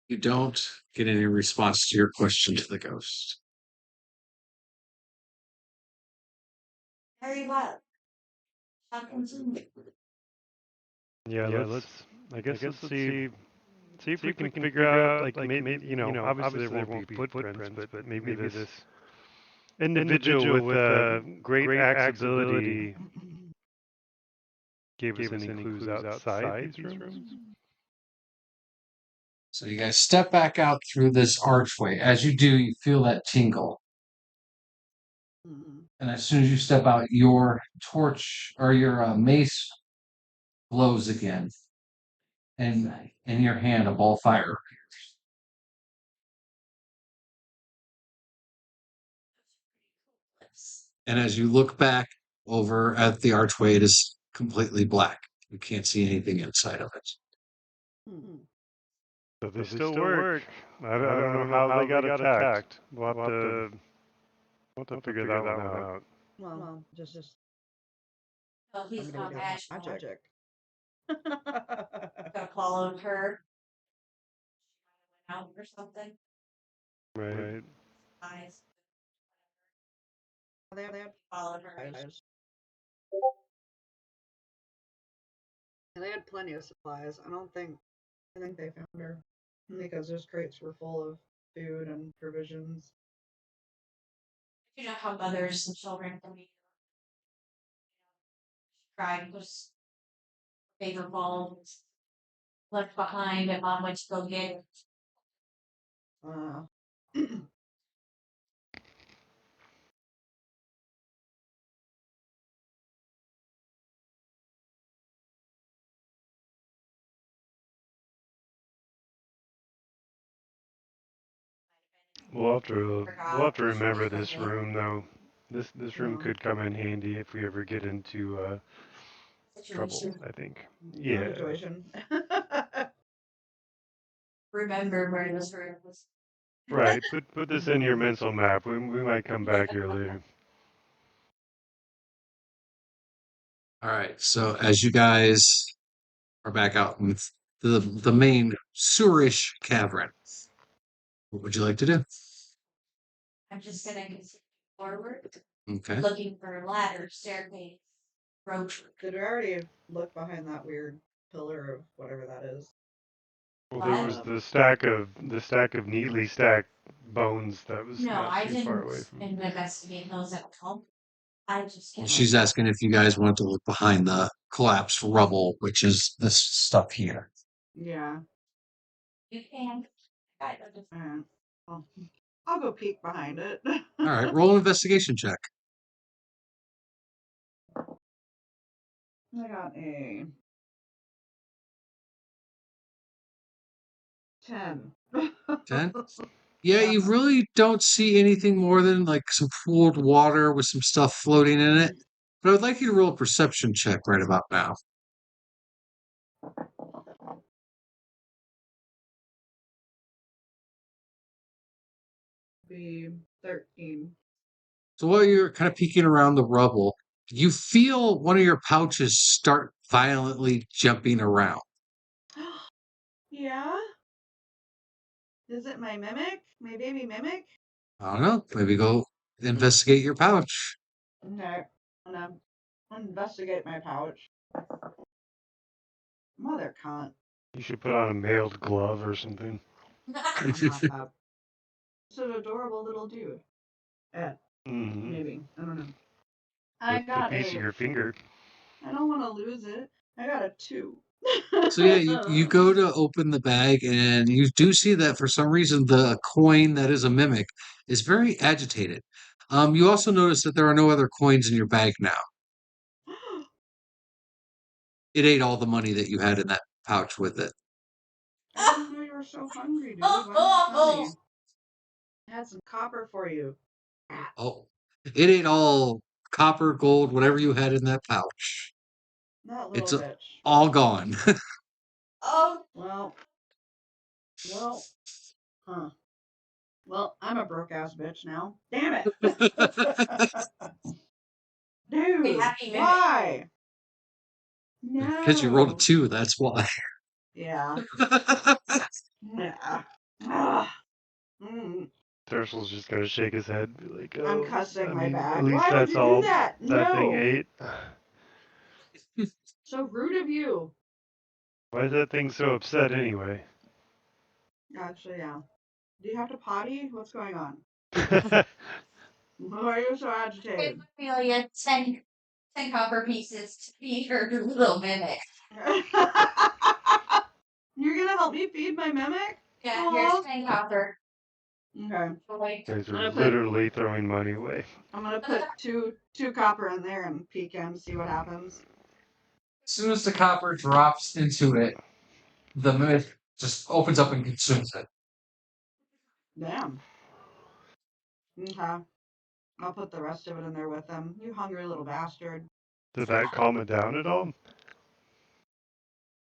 A: You don't get any response to your question to the ghost.
B: Very well. Shall continue.
E: Yeah, I guess let's see if we can figure out, like, maybe, obviously there won't be footprints, but maybe this individual with great axe ability gave us any clues outside these rooms.
A: So you guys step back out through this archway. As you do, you feel that tingle.
C: Mhm.
A: And as soon as you step out, your torch or your mace glows again. And in your hand, a ball of fire appears. And as you look back over at the archway, it is completely black. You can't see anything inside of it.
C: Mhm.
E: So they still work. I don't know how they got attacked. We'll have to figure that one out.
C: Well, just
B: Oh, he's
C: somebody
B: not
C: with
B: magic.
C: magic.
B: Could have followed her. Went out or something.
E: Right.
B: Eyes
C: They had
B: followed her.
C: supplies. And they had plenty of supplies. I think they found her because those crates were full of food and provisions.
B: You know how mothers and children can be. try to push paper balls left behind and mom went to go get it.
C: Uh,
E: We'll have to remember this
B: Forgot.
E: room though. This room could come in handy if we ever get into trouble.
B: Situation.
E: I think. Yeah.
C: Situation.
B: Remember where this room was.
E: Right. Put this in your mental map. We might come back here later.
A: All right. So as you guys are back out in the main sewerish cavern, what would you like to do?
B: I'm just gonna continue forward,
A: Okay.
B: looking for a ladder, staircase, rope.
C: Did we already look behind that weird pillar of whatever that is?
E: Well, there was the stack of neatly stacked bones that was
B: No,
E: not
B: I
E: too far away
B: didn't
E: from.
B: investigate those at home. I just
A: Well,
B: can't.
A: she's asking if you guys want to look behind the collapsed rubble, which is this stuff here.
C: Yeah.
B: You can. I don't just.
C: Well, I'll go peek behind it.
A: All right. Roll an investigation check.
C: I got a 10.
A: 10. Yeah, you really don't see anything more than like some pooled water with some stuff floating in it. But I would like you to roll a perception check right about now.
C: Be 13.
A: So while you're kind of peeking around the rubble, you feel one of your pouches start violently jumping around.
C: Yeah? Is it my mimic? My baby mimic?
A: I don't know. Maybe go investigate your pouch.
C: Okay. I'm gonna investigate my pouch. Mother cunt.
E: You should put on a mailed glove or something.
C: I'm not that. It's an adorable little dude.
E: Mm-hmm.
C: Maybe. I don't know. I
E: The
C: got
E: piece of your finger.
C: I don't want to lose it. I got a 2.
A: So yeah, you go to open the bag and you do see that for some reason the coin that is a mimic is very agitated. You also notice that there are no other coins in your bag now. It ate all the money that you had in that pouch with it.
C: I didn't know you were so hungry, dude. Why didn't you tell me? I had some copper for you.
A: Oh, it ate all copper, gold, whatever you had in that pouch.
C: That
A: It's
C: little bitch.
A: all gone.
B: Oh,
C: Well, huh. Well, I'm a broke ass bitch now. Damn it. Dude,
B: happy mimic.
C: why?
A: Because you rolled a
C: No.
A: 2, that's why.
C: Yeah. Yeah. Ugh. Mm.
E: Tursel's just gonna shake his head, and be like,
C: I'm
E: "Oh,
C: cussing
E: I
C: my
E: mean, at
C: bag.
E: least
C: Why would
E: that's
C: you do
E: all
C: that?
E: that thing
C: No.
E: ate."
C: So rude of you.
E: Why is that thing so upset anyway?
C: Actually, yeah. Do you have to potty? What's going on? Why are you so agitated?
B: Amelia, 10 copper pieces to feed her little mimic.
C: You're gonna help me feed my mimic?
B: Yeah, here's
C: Aw.
B: 10 copper.
C: Okay.
B: Like,
E: You guys
C: I'm
E: are
C: gonna put
E: literally throwing money away.
C: I'm gonna put two copper in there and peek in, see what happens.
A: As soon as the copper drops into it, the myth just opens up and consumes it.
C: Damn. Okay. I'll put the rest of it in there with them. You hungry little bastard.
E: Did that calm it down at all?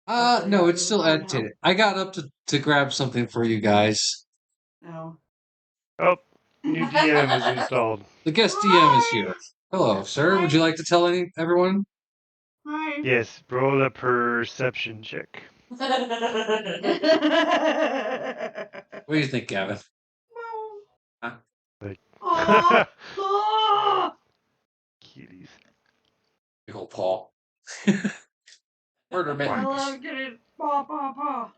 C: Actually,
A: No,
C: yeah,
A: it's
C: it was
A: still
C: fine now.
A: agitated. I got up to grab something for you guys.
C: No.
E: Oh, new DM is installed.
A: The guest DM is here. Hello, sir. Would you
C: Hi.
A: like to tell everyone?
C: Hi.
E: Yes, roll a perception check.
A: What do you think, Gavin? Huh?
E: Like,
C: Aw.
E: kitties.
A: Big old Paul. Murder
C: I
A: man.
C: love getting paw paw paw.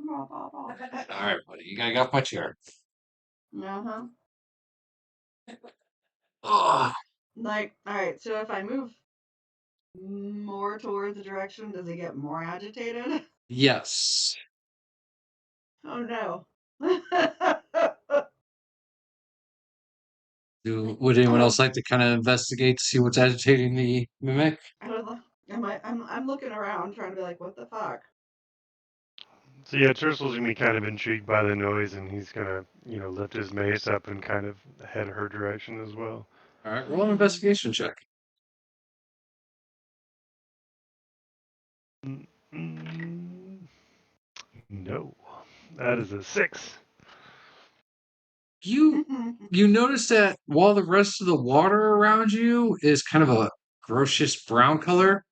C: Paw paw paw.
A: All right, buddy. You gotta get off my chair.
C: Uh-huh.
A: Ugh.
C: Like, alright, so if I move more towards the direction? Does he get more agitated?
A: Yes.
C: Oh no.
A: Would anyone else like to kind of investigate to see what's agitating the mimic?
C: I don't know. I'm looking around trying to be like, what the fuck?
E: So yeah, Tursel's gonna be kind of intrigued by the noise, and he's gonna, lift his mace up and kind of head her direction as well.
A: All right, roll an investigation check.
E: No, that is a 6.
A: You notice that while the rest of the water around you is kind of a grossish brown color,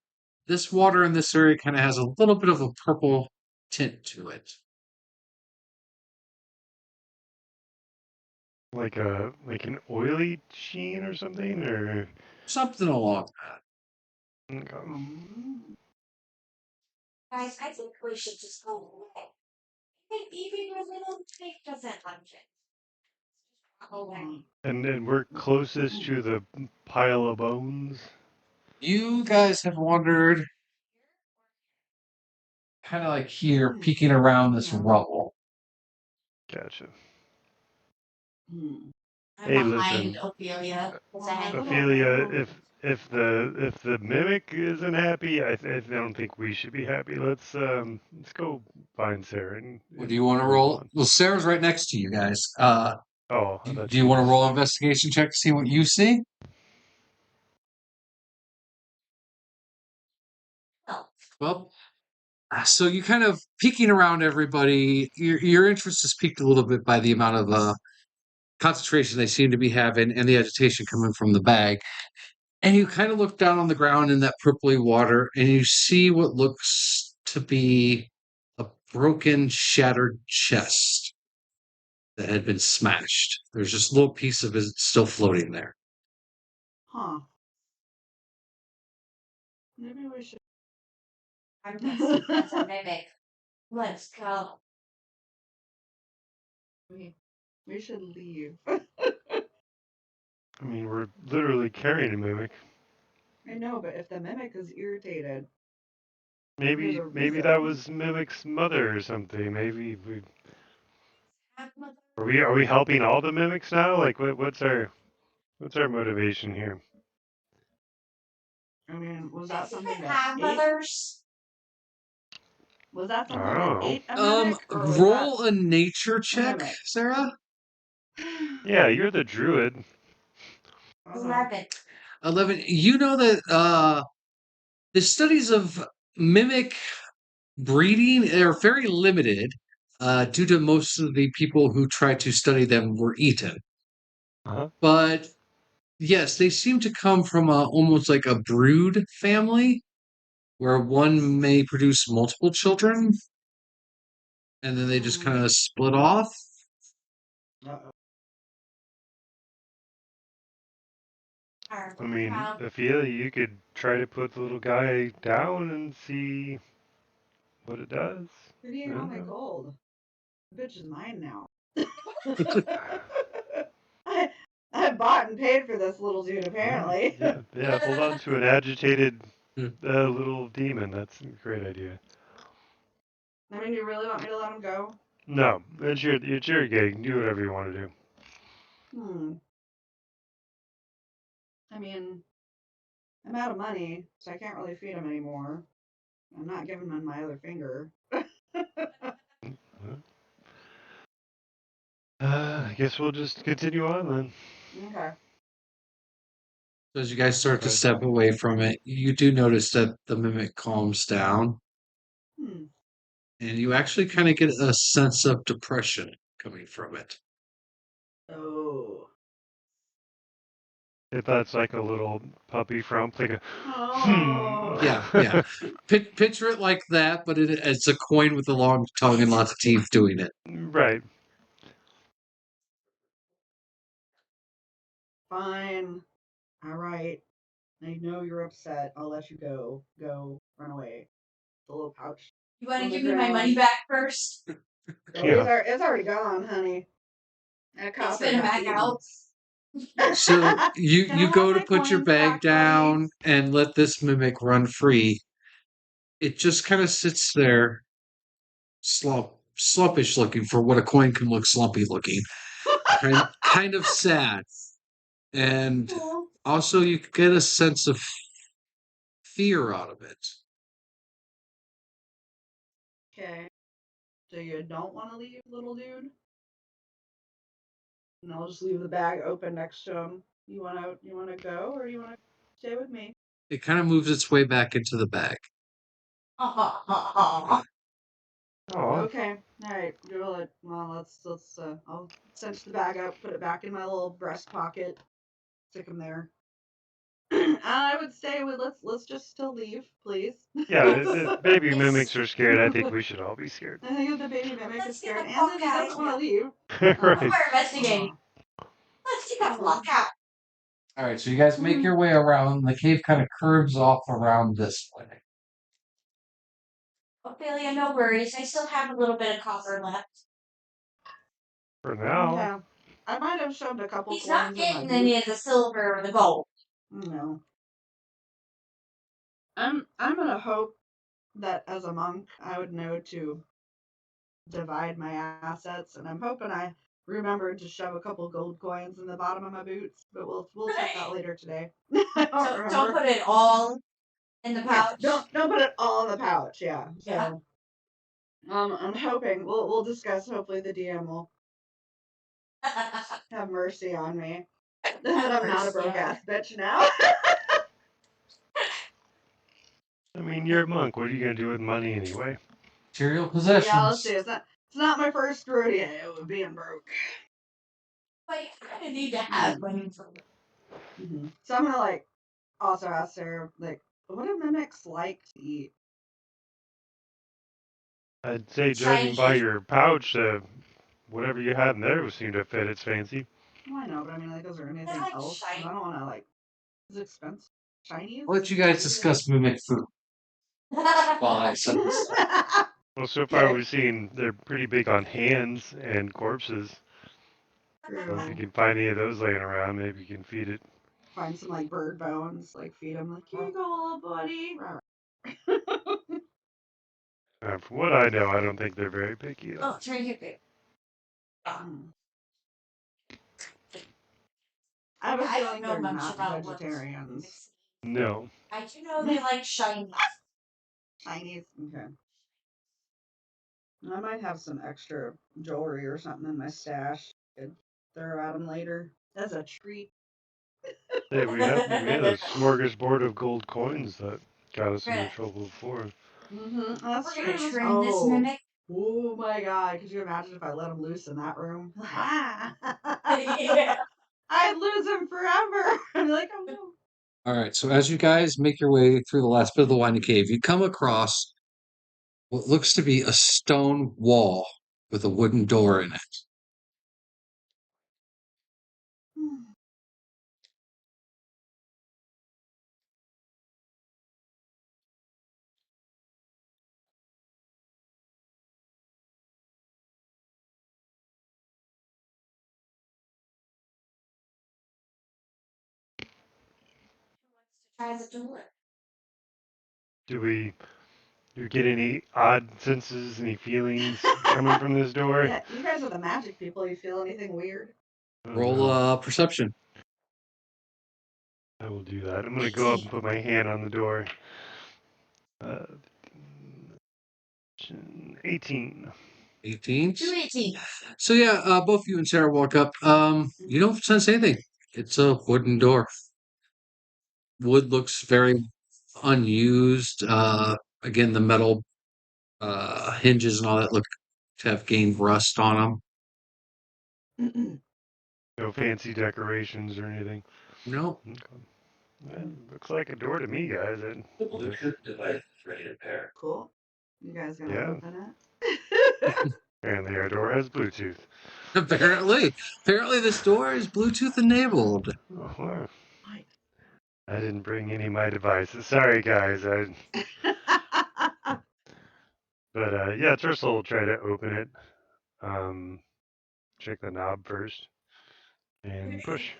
A: this water in this area kind of has a little bit of a purple tint to it.
E: Like an oily sheen or something, or
A: Something along that.
E: okay.
B: Guys, I think we should just go away. I think even your little pig doesn't like it. Just walk away.
E: And we're closest to the pile of bones.
A: You guys have wandered kind of like here, peeking around this rubble.
E: Gotcha.
C: Hmm.
B: I'm
E: Hey,
B: behind
E: listen,
B: Ophelia.
E: Ophelia, if the mimic isn't happy, I don't think we should be happy. Let's go find Sarah and,
A: What do you want to
E: move
A: roll?
E: on.
A: Well, Sarah's right next to you guys.
E: Oh, I
A: Do
E: thought
A: you
E: she
A: want to
E: was.
A: roll an investigation check to see what you see?
B: Oh,
A: Well, so you kind of peeking around everybody. Your interest is piqued a little bit by the amount of concentration they seem to be having and the agitation coming from the bag. And you kind of look down on the ground in that purpley water, and you see what looks to be a broken, shattered chest that had been smashed. There's just a little piece of it still floating there.
C: Huh. Maybe we should.
B: I'm guessing that's a mimic. Let's go.
C: We should leave.
E: I mean, we're literally carrying a mimic.
C: I know, but if the mimic is irritated, there's
E: Maybe
C: a
E: maybe that
C: reason.
E: was Mimic's mother or something. Maybe we
B: Have mother.
E: are we helping all the mimics now? Like what's our motivation here?
C: I mean, was
B: Does
C: that
B: it
C: something that
B: have
C: ate?
B: mothers?
C: Was that
E: I
C: something
E: don't
C: that
E: know.
C: ate a mimic, or was that
A: Roll a nature
C: a
A: check,
C: mimic?
A: Sarah.
E: Yeah, you're the druid.
B: 11.
A: 11. You know that the studies of mimic breeding are very limited due to most of the people who tried to study them were eaten.
E: Uh-huh.
A: But yes, they seem to come from almost like a brood family where one may produce multiple children and then they just kind of split off.
C: Uh-oh.
E: I mean,
B: Wow.
E: Ophelia, you could try to put the little guy down and see what it does.
C: But he
E: I
C: ate all
E: don't
C: my
E: know.
C: gold. The bitch is mine now. I I bought and paid for this little dude, apparently.
E: Yeah. Hold on to an agitated little demon. That's a great idea.
C: I mean, you really want me to let him go?
E: No, it's your gig. Do whatever you want to do.
C: Hmm. I mean, I'm out of money, so I can't really feed him anymore. I'm not giving him my other finger.
E: I guess we'll just continue on then.
C: Okay.
A: So as you guys start to
E: But
A: step away from it, you do notice that the mimic calms down,
C: Hmm.
A: and you actually kind of get a sense of depression coming from it.
C: Oh.
E: if that's like a little puppy frump, like a
A: Yeah, yeah.
C: Oh.
A: Picture it like that, but it's a coin with a long tongue and lots of teeth doing it.
E: right.
C: Fine. All right. I know you're upset. I'll let you go. Go. Run away. The little pouch.
B: You want
C: On
B: to
C: the
B: give me my money
C: ground.
B: back first?
C: Oh,
E: Yeah.
C: it's already gone, honey. That
B: It's
C: copper
B: been
C: got
B: back
C: eaten.
B: out.
A: So you
C: Gonna
A: go
C: want
A: to
C: my
A: put your
C: coins
A: bag
C: back,
A: down
C: please.
A: and let this mimic run free. It just kind of sits there, slumpish looking for what a coin can look slumpy looking, kind of sad, and
C: Cool.
A: also you get a sense of fear out of it.
C: Okay. So you don't want to leave, little dude? And I'll just leave the bag open next to him. You wanna go or you wanna stay with me?
A: It kind of moves its way back into the bag.
E: Oh,
C: Okay. All right. Well, let's. I'll cinch the bag up, put it back in my little breast pocket, stick him there. I would say let's just still leave, please.
E: yeah. The baby mimics are scared. I think we should all be scared.
C: I think the baby mimic is
B: Let's get
C: scared
B: the
C: and that
B: fuck
C: he
B: out
C: doesn't
B: of
C: want to
B: here.
C: leave.
E: Right.
B: We're investigating. Let's get the fuck out.
A: All right, so you guys make your way around. The cave kind of curves off around this way.
B: Ophelia, no worries. I still have a little bit of copper left.
E: For now.
C: Yeah. I might have shoved a couple
B: He's not
C: coins in my
B: getting any
C: boot.
B: of the silver or the gold.
C: No. I'm gonna hope that as a monk I would know to divide my assets, and I'm hoping I remembered to shove a couple gold coins in the bottom of my boots, but we'll check that later today. I don't
B: So
C: remember.
B: don't put it all in the
C: Yeah,
B: pouch.
C: don't put it all in the pouch. Yeah.
B: Yeah.
C: So I'm hoping we'll discuss. Hopefully the DM will have mercy on me. That I'm not a broke ass bitch now.
E: I mean, you're a monk. What are you gonna do with money anyway?
A: Material
C: Yeah,
A: possessions.
C: let's see. It's not my first rodeo with being broke.
B: But you kind of need to have money for it.
C: So I'm gonna also ask Sarah what do mimics like to eat?
E: I'd say, judging by your pouch, whatever you had in there would seem to fit its fancy.
C: Well, I know, but I mean, is there anything
B: like
C: else? 'Cause
B: shiny.
C: I don't want to Is it expensive? Chinese?
A: I'll let you guys discuss mimic food while I set this up.
E: Well, so far
C: Okay.
E: we've seen they're pretty big on hands and corpses. So if you
C: True.
E: can find any of those laying around, maybe you can feed it.
C: Find some bird bones, feed them. Here you go, little buddy.
E: From what I know, I don't think they're very picky.
B: Oh, it's right here, babe.
C: I have a
B: I don't
C: feeling
B: know
C: they're
B: much
C: not
B: about what
C: vegetarians.
E: No.
B: I do know they like shiny.
C: Chinese? Okay. I might have some extra jewelry or something in my stash. Could throw at them later as a treat.
E: Hey, we had a smorgasbord of gold coins that got us into
B: Right.
E: trouble before.
C: That's
B: We're
C: true.
B: gonna train this mimic.
C: Oh my god, could you imagine if I let him loose in that room?
B: Yeah.
C: I'd lose him forever. I'd be like, oh no.
A: All right, so as you guys make your way through the last bit of the winding cave, you come across what looks to be a stone wall with a wooden door in it.
B: Try the door.
E: Do you get any odd senses, any feelings coming from this door?
C: Yeah, you guys are the magic people. You feel anything weird?
E: Oh,
A: Roll
E: no.
A: perception.
E: I will do that. I'm gonna go up and put my hand on the door. 18.
A: 18.
B: 218.
A: So yeah, both you and Sarah walk up. You don't sense anything. It's a wooden door. Wood looks very unused. Again, the metal hinges and all that look to have gained rust on them.
E: No fancy decorations or anything.
A: No.
E: Okay. Well, looks like a door to me, guys.
C: Cool. You guys gonna
E: Yeah.
C: open it?
E: Apparently our door has Bluetooth.
A: Apparently, this door is Bluetooth enabled.
E: Oh, wow.
C: Right.
E: I didn't bring any of my devices. Sorry, guys. But yeah, Tercel will try to open it. Check the knob first and push.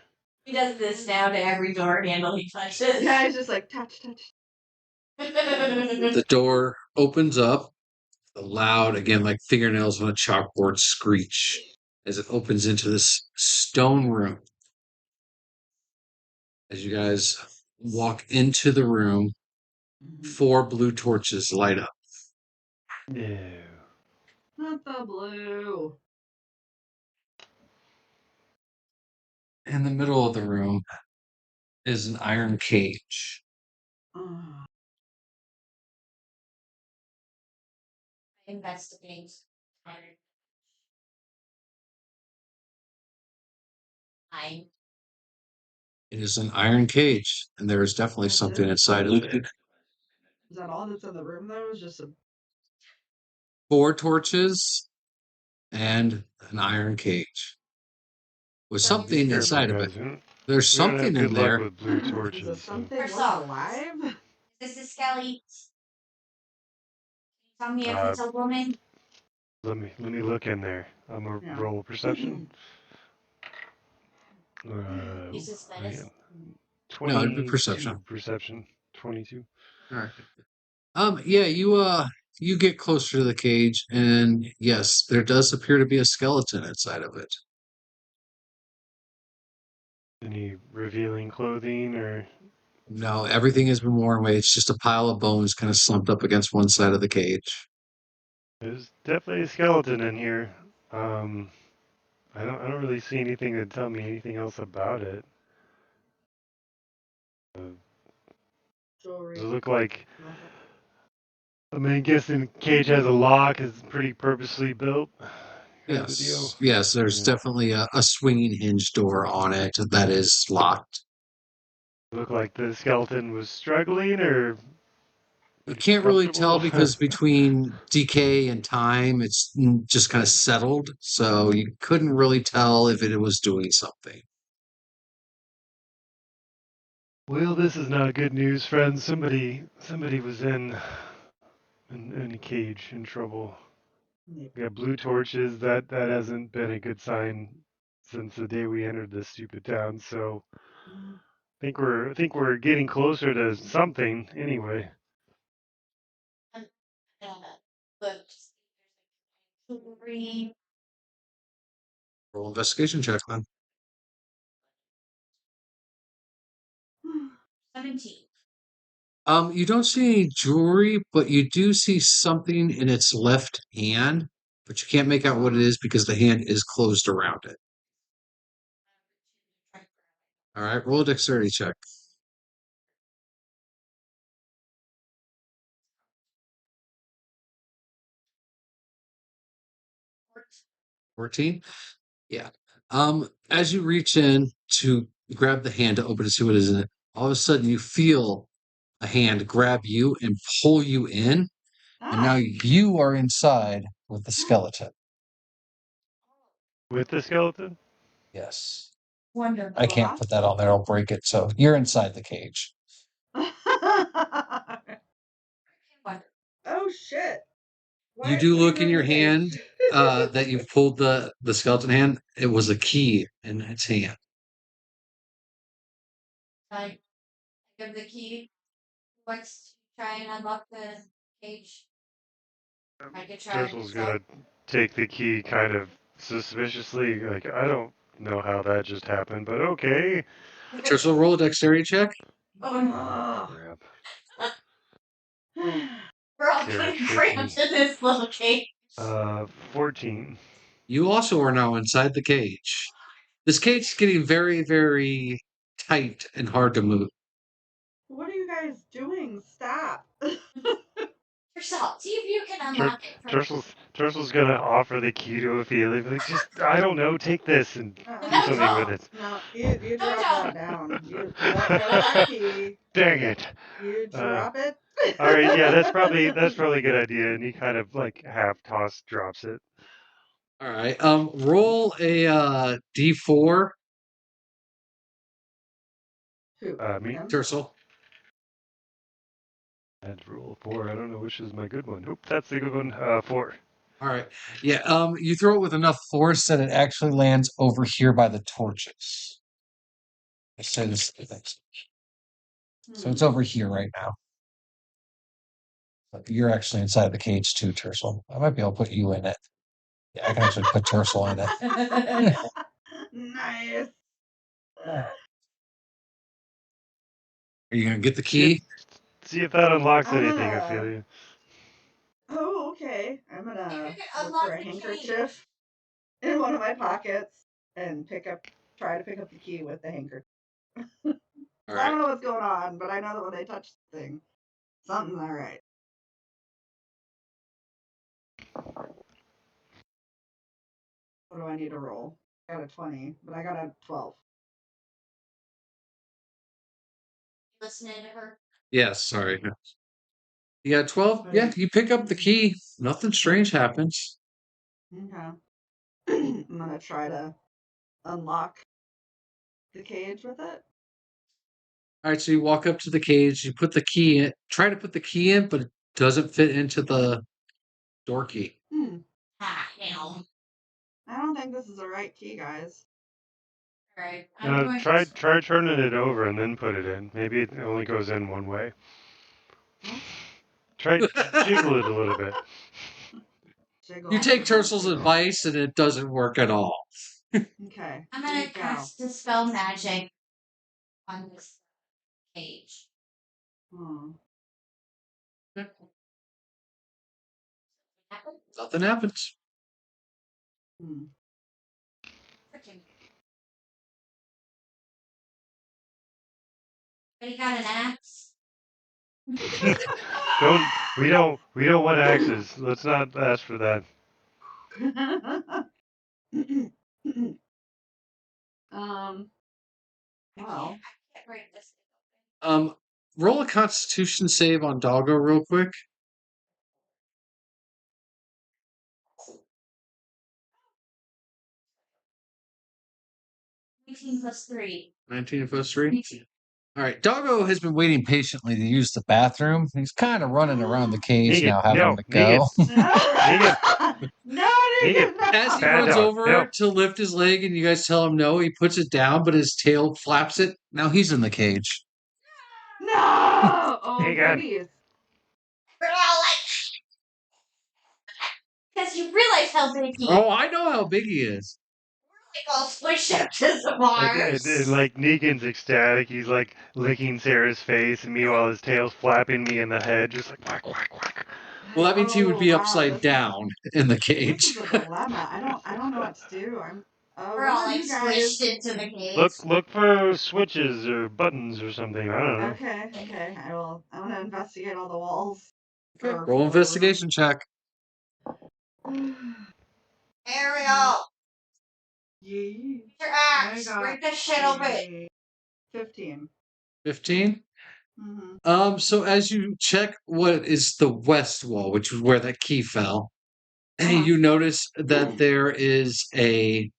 B: He does this now to every door handle he touches.
C: Yeah, he's just like touch.
A: The door opens up. A loud, again, like fingernails on a chalkboard screech as it opens into this stone room. As you guys walk into the room, 4 blue torches light up.
E: No.
C: Not the blue.
A: In the middle of the room is an iron cage.
C: Oh,
B: Investigate. I
A: It is an iron cage, and there is definitely
C: That's
A: something
C: it?
A: inside of it.
C: is that all that's in the room though? Is just a
A: 4 torches and an iron cage with
E: Be
A: something
E: careful,
A: inside of it.
E: guys.
A: There's
E: We don't have
A: something in
E: good luck
A: there.
E: with blue
C: is
E: torches.
C: this
E: So.
C: something
B: First
C: look
B: off,
C: alive?
B: This is Skelly. Tell me if
E: Uh,
B: it's a woman.
E: Let me look in there. I'm gonna
C: Yeah.
E: roll perception.
B: You suspect
E: I
B: us?
E: am
A: No, it'd be
E: 22
A: perception.
E: perception. 22.
A: All right. Yeah, you get closer to the cage, and yes, there does appear to be a skeleton inside of it.
E: Any revealing clothing or
A: No, everything has been worn away. It's just a pile of bones kind of slumped up against one side of the cage.
E: there's definitely a skeleton in here. Um, I don't really see anything to tell me anything else about it.
C: Jewelry.
E: Does it look like?
C: Nothing.
E: I mean, guessing the cage has a lock. Is pretty purposely built, kind of a deal.
A: Yes, there's
E: Yeah.
A: definitely a swinging hinge door on it that is locked.
E: Look like the skeleton was struggling or
A: You can't really tell
E: comfortable.
A: because between decay and time, it's just kind of settled. So you couldn't really tell if it was doing something.
E: Well, this is not good news, friends. Somebody was in a cage in trouble.
C: Yep.
E: We got blue torches. That hasn't been a good sign since the day we entered this stupid town. So I think we're getting closer to something anyway.
B: But jewelry.
A: Roll investigation check, man.
B: 17.
A: You don't see any jewelry, but you do see something in its left hand, but you can't make out what it is because the hand is closed around it. All right, roll a dexterity check.
B: Or
A: 14? Yeah. As you reach in to grab the hand to open to see what is in it, all of a sudden you feel a hand grab you and pull you in, and now
C: Ah.
A: you are inside with the skeleton.
E: With the skeleton?
A: Yes.
B: wonderful.
A: I can't put that on there, I'll break it. So you're inside the cage.
C: Oh shit.
A: You
C: Why
A: do
C: are
A: look in
C: in
A: your
C: the cage?
A: hand that you've pulled the skeleton hand. It was a key in its hand.
B: I give the key. Let's try and unlock the cage. I could try it
E: Turtle's
B: myself.
E: gonna take the key kind of suspiciously. Like, I don't know how that just happened, but okay.
A: So roll a dexterity check.
B: Oh no.
C: Ugh.
E: Crap.
B: We're all
E: They're
B: getting
E: tricky.
B: cramped in this little cage.
E: 14.
A: You also are now inside the cage. This cage is getting very, very tight and hard to move.
C: What are you guys doing? Stop.
B: Yourself. See if you can unlock it first.
E: Turtle's gonna offer the key to Ophelia. Like, just, I don't know, take this and do
C: Uh-uh.
E: something with it.
C: No, you
B: No,
C: drop
B: don't.
C: that down. You that key.
E: Dang it.
C: You drop it.
E: All right, yeah, that's probably a good idea. And he kind of like half toss drops it.
A: All right. Roll a D4,
C: Who?
E: Me.
C: Him?
A: Tercel.
E: That's rule 4. I don't know which is my good one. Oop, that's the good one. 4.
A: All right. Yeah. You throw it with enough force that it actually lands over here by the torches. I said this. So it's over here right now. But you're actually inside the cage too, Tercel. I might be able to put you in it. Yeah, I can actually put Tercel in it.
C: Nice.
A: Are you gonna get the key?
E: See if that unlocks
C: I'm
E: anything,
C: gonna-
E: Ophelia.
C: Oh, okay. I'm gonna look
B: Unlock
C: for a
B: the key.
C: handkerchief in one of my pockets and try to pick up the key with the handkerchief.
A: All
C: I
A: right.
C: don't know what's going on, but I know that when they touch the thing, something's not right. What do I need to roll? I got a 20, but I got a 12.
B: Listening to her.
A: Yes, sorry. You got 12? Yeah, you pick up the key. Nothing strange happens.
C: Okay. I'm gonna try to unlock the cage with it.
A: All right, so you walk up to the cage, you put the key in, try to put the key in, but it doesn't fit into the door key.
B: Ah, hell.
C: I don't think this is the right key, guys.
B: Alright. I'm going
E: Try turning it over and then put it in. Maybe it only goes in one way.
C: What?
E: Try jiggle it a little bit.
C: Jiggle.
A: You take
C: jiggle,
A: Tercel's
C: jiggle.
A: advice and it doesn't work at all.
C: Okay.
B: I'm
C: here
B: gonna
C: we go.
B: cast Dispel Magic on this cage.
C: Hmm.
A: Nothing happens.
C: Hmm.
B: Freaking. But he got an axe.
E: We don't want axes. Let's not ask for that.
C: Well,
B: I can't break this.
A: Roll a Constitution save on Doggo real quick.
B: 19 plus 3.
A: 19 plus 3. All right, Doggo has been waiting patiently to use the bathroom. He's kind of running around the cage
E: Negan,
A: now, having
E: no,
A: to go.
E: Negan,
C: no,
E: Negan.
C: no.
A: As he
E: Bad
A: runs
E: dog,
A: over
E: no.
A: to lift his leg and you guys tell him no, he puts it down, but his tail flaps it. Now he's in the cage.
C: No! Oh,
E: Negan.
C: goodies.
B: We're all like. Because you realize how big he is.
A: Oh, I know how big he is.
B: We're like all squished up to the bars.
E: And like Negan's ecstatic, he's like licking Sarah's face, and meanwhile his tail's flapping me in the head, just like whack, whack, whack.
A: Well, that means he would be
C: wow,
A: upside down in the
C: This
A: cage.
C: is a dilemma. I don't know what to do.
B: We're
C: What
B: all
C: are
B: like
C: you guys?
B: squished into the cage.
E: Look for switches or buttons or something. I don't know.
C: Okay. I'm gonna investigate all the walls.
A: Okay,
C: Or
A: roll
C: whatever.
A: investigation check.
B: Ariel,
C: Yee.
B: your
C: I
B: axe.
C: got
B: Break this shit open.
C: a 15.
A: 15.
C: Mm-hmm.
A: So as you check what is the west wall, which is where that key fell, you notice that there is a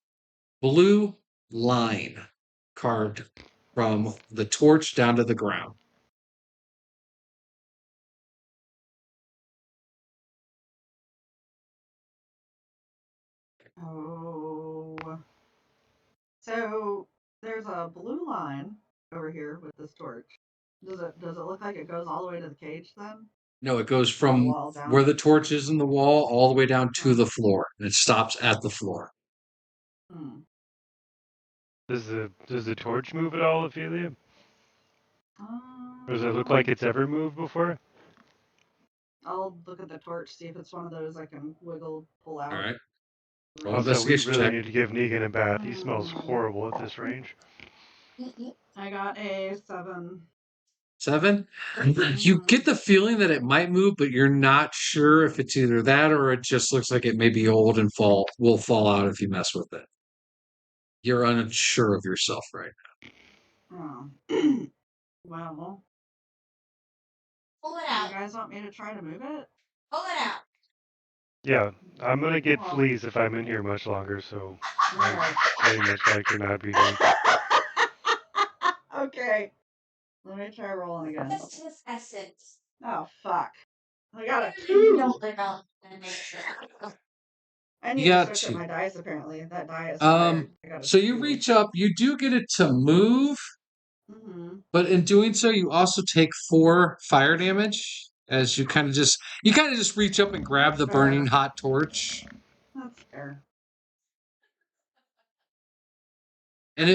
A: blue line carved from the torch down to the ground.
C: Oh. So there's a blue line over here with this torch. Does it look like it goes all the way to the cage then?
A: No, it goes
C: From the
A: from
C: wall down?
A: where the torch is in the wall all the way down to the floor. And it stops at the floor.
C: Hmm.
E: Does the torch move at all, Ophelia? Or does it look
C: Um,
E: like it's ever moved before?
C: I'll look at the torch, see if it's one of those I can pull out.
A: All right. Roll
E: Also, we
A: investigation
E: really
A: check.
E: need to give Negan a bath. He smells horrible at this range.
C: I got a 7.
A: 7. You get the feeling that it might move, but you're not sure if it's either that or it just looks like it may be old and will fall out if you mess with it. You're unsure of yourself right
C: Oh. Well,
B: Pull it
C: you
B: out.
C: guys want me to try to move it?
B: Pull it out.
E: Yeah, I'm gonna get fleas if I'm in here much longer, so
C: Alright.
E: very much like to not be doing.
C: Okay. Let me try rolling again.
B: That's his essence.
C: Oh, fuck. I got a
B: You
C: 2.
B: don't live out in nature.
C: I
A: You
C: need to
A: got
C: switch
A: 2.
C: up my dice, apparently. That die is tired. I got a
A: So you
C: 2.
A: reach up, you do get it to move,
C: Mm-hmm.
A: But in doing so, you also take 4 fire damage as you kind of just reach up and grab the burning hot torch,
C: That's fair.
A: and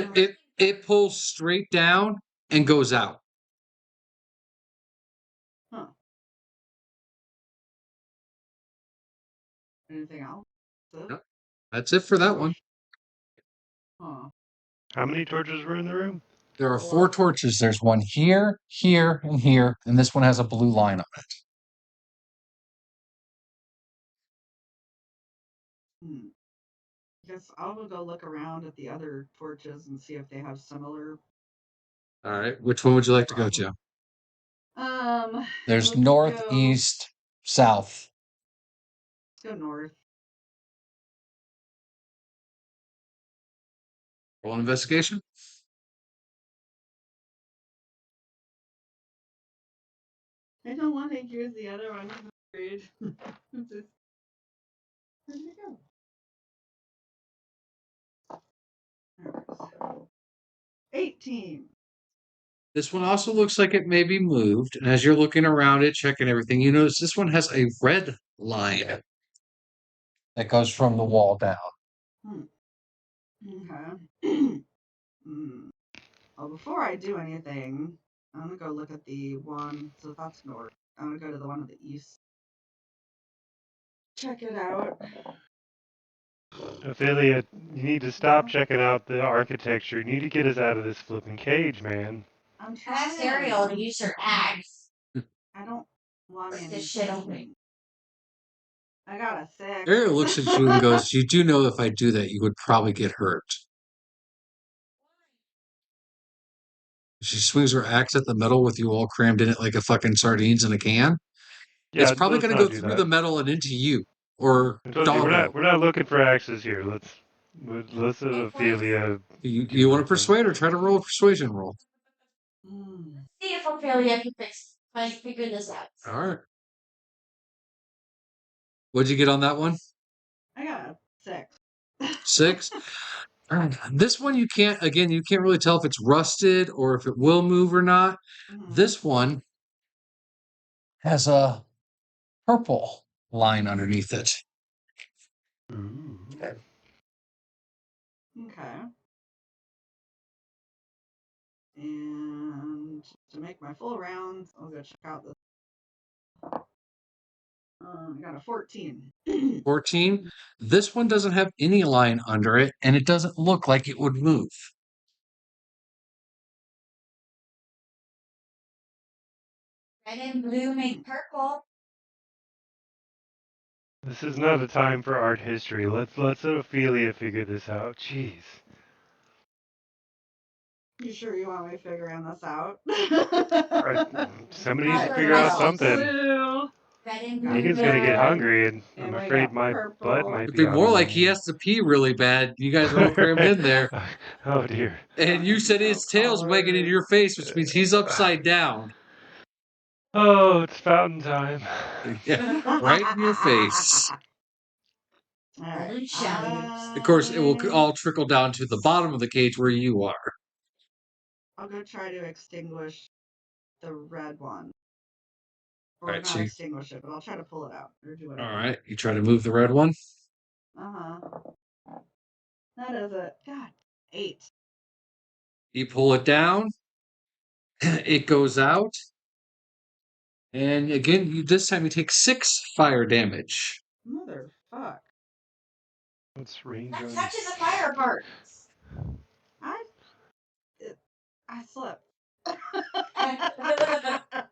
A: it pulls straight down and goes out.
C: Huh. Anything else? That's it?
A: Yep. That's it for that one.
C: Huh.
E: How many torches were in the room?
A: There are 4 torches. There's one here, here, and here, and this one has a blue line on it.
C: Hmm. Guess I'll go look around at the other torches and see if they have similar.
A: All right, which one would you like to go to? There's
C: Let's
A: north,
C: go,
A: east, south.
C: let's go north.
A: Roll an investigation.
C: I don't want to use the other one. I'm afraid. Where'd it go? Alright, so 18.
A: This one also looks like it may be moved, and as you're looking around it, checking everything, you notice this one has a red line that goes from the wall down.
C: Okay. Well, before I do anything, I'm gonna go look at the one. So that's north. I'm gonna go to the one to the east. Check it out.
E: Ophelia, you need to stop checking out the architecture. You need to get us out of this flipping cage, man.
C: I'm
B: Ask Ariel to
C: trying.
B: use her axe.
C: I don't want
B: Break
C: any.
B: this shit open.
C: I got a 6.
A: Ariel looks at you and goes, "You do know if I do that, you would probably get hurt." She swings her axe at the metal with you all crammed in it like a fucking sardines in a can. It's
E: Yeah,
A: probably
E: let's
A: going to
E: not
A: go
E: do
A: through the
E: that.
A: metal and into you or
E: I told you
A: Doggo.
E: we're not looking for axes here. Let's let
B: Okay,
E: Ophelia
A: You
E: do
A: want
E: her
A: to
E: thing.
A: persuade her? Try to roll a persuasion roll.
B: see if Ophelia can figure this out.
A: All right. What'd you get on that one?
C: I got a 6.
A: 6. This one you can't. Again, you can't really tell if it's rusted or if it will move or not. This one has a purple line underneath it.
E: Ooh.
C: Okay. And to make my full rounds, I'll go check out this. I got a 14.
A: 14. This one doesn't have any line under it, and it doesn't look like it would move.
B: Red and blue make purple.
E: This is not a time for art history. Let's let Ophelia figure this out. Jeez.
C: You sure you want me figuring this out?
E: Somebody needs
B: Not
E: to
B: the
E: figure out
B: metals.
E: something.
C: Blue.
B: Red and blue
E: Negan's
B: make
E: gonna get
B: red.
E: hungry, and I'm
C: And we
E: afraid
C: got
E: my butt
C: purple.
E: might
A: It'd
E: be
A: be
E: on
A: more
E: the
A: like he
E: menu.
A: has to pee really bad. You guys are all crammed in there.
E: Oh dear.
A: And you said his tail's wagging in your face, which means he's upside down.
E: Oh, it's fountain time.
A: Yeah, right in your face.
C: All right.
B: Blue shadows.
A: Of course, it will all trickle down to the bottom of the cage where you are.
C: I'll go try to extinguish the red one.
A: All
C: Or
A: right,
C: not extinguish it, but I'll try to pull it out. Or do whatever.
A: all right. You try to move the red one.
C: Uh-huh. That is it. God. 8.
A: You pull it down. It goes out. And again, this time you take 6 fire damage.
C: Motherfuck.
E: What's range
B: That
E: on?
B: touches the fire part.
C: I slipped.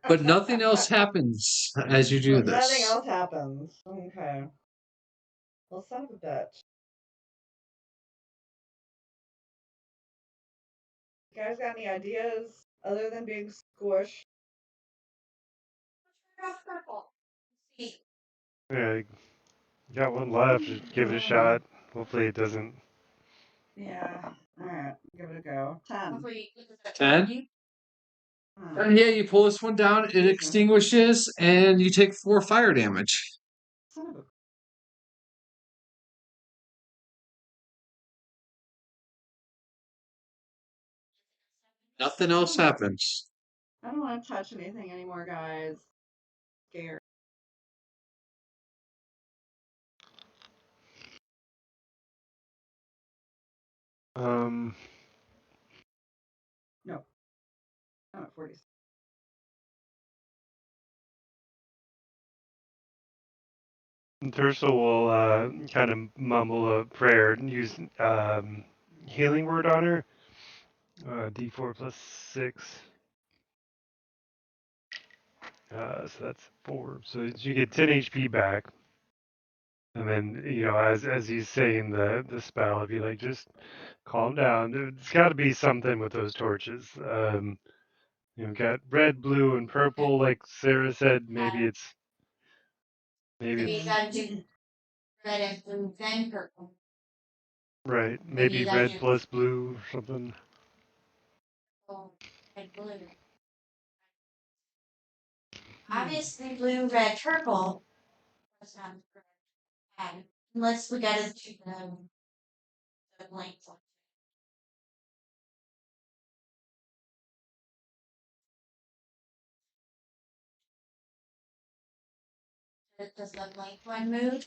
A: But nothing else happens as you do
C: But nothing
A: this.
C: else happens. Okay. Well, son of a bitch. You guys got any ideas other than being squished?
B: Purple. See.
E: Yeah, got one left. Just give it a shot. Hopefully it doesn't.
C: Yeah. Alright, give it a go. 10.
B: Hopefully you get this
A: 10?
C: Hmm.
A: And yeah, you pull this one down, it extinguishes, and you take 4 fire damage.
C: Son of a.
A: Nothing else happens.
C: I don't want to touch anything anymore, guys. Scared. No. I'm at 40.
E: Tersa will kind of mumble a prayer and use healing word on her. D4 plus 6. So that's 4. So you get 10 HP back. And then, as he's saying the spell, if you like, just calm down. It's got to be something with those torches. Got red, blue, and purple, like Sarah said. Maybe it's
B: Maybe you gotta do red and blue, then purple.
E: right.
B: Maybe
E: Maybe
B: you gotta
E: red
B: do
E: plus blue or something.
B: purple and blue. Obviously, blue, red, purple. That's not correct. And unless we gotta do the blank one. Does the blank one move?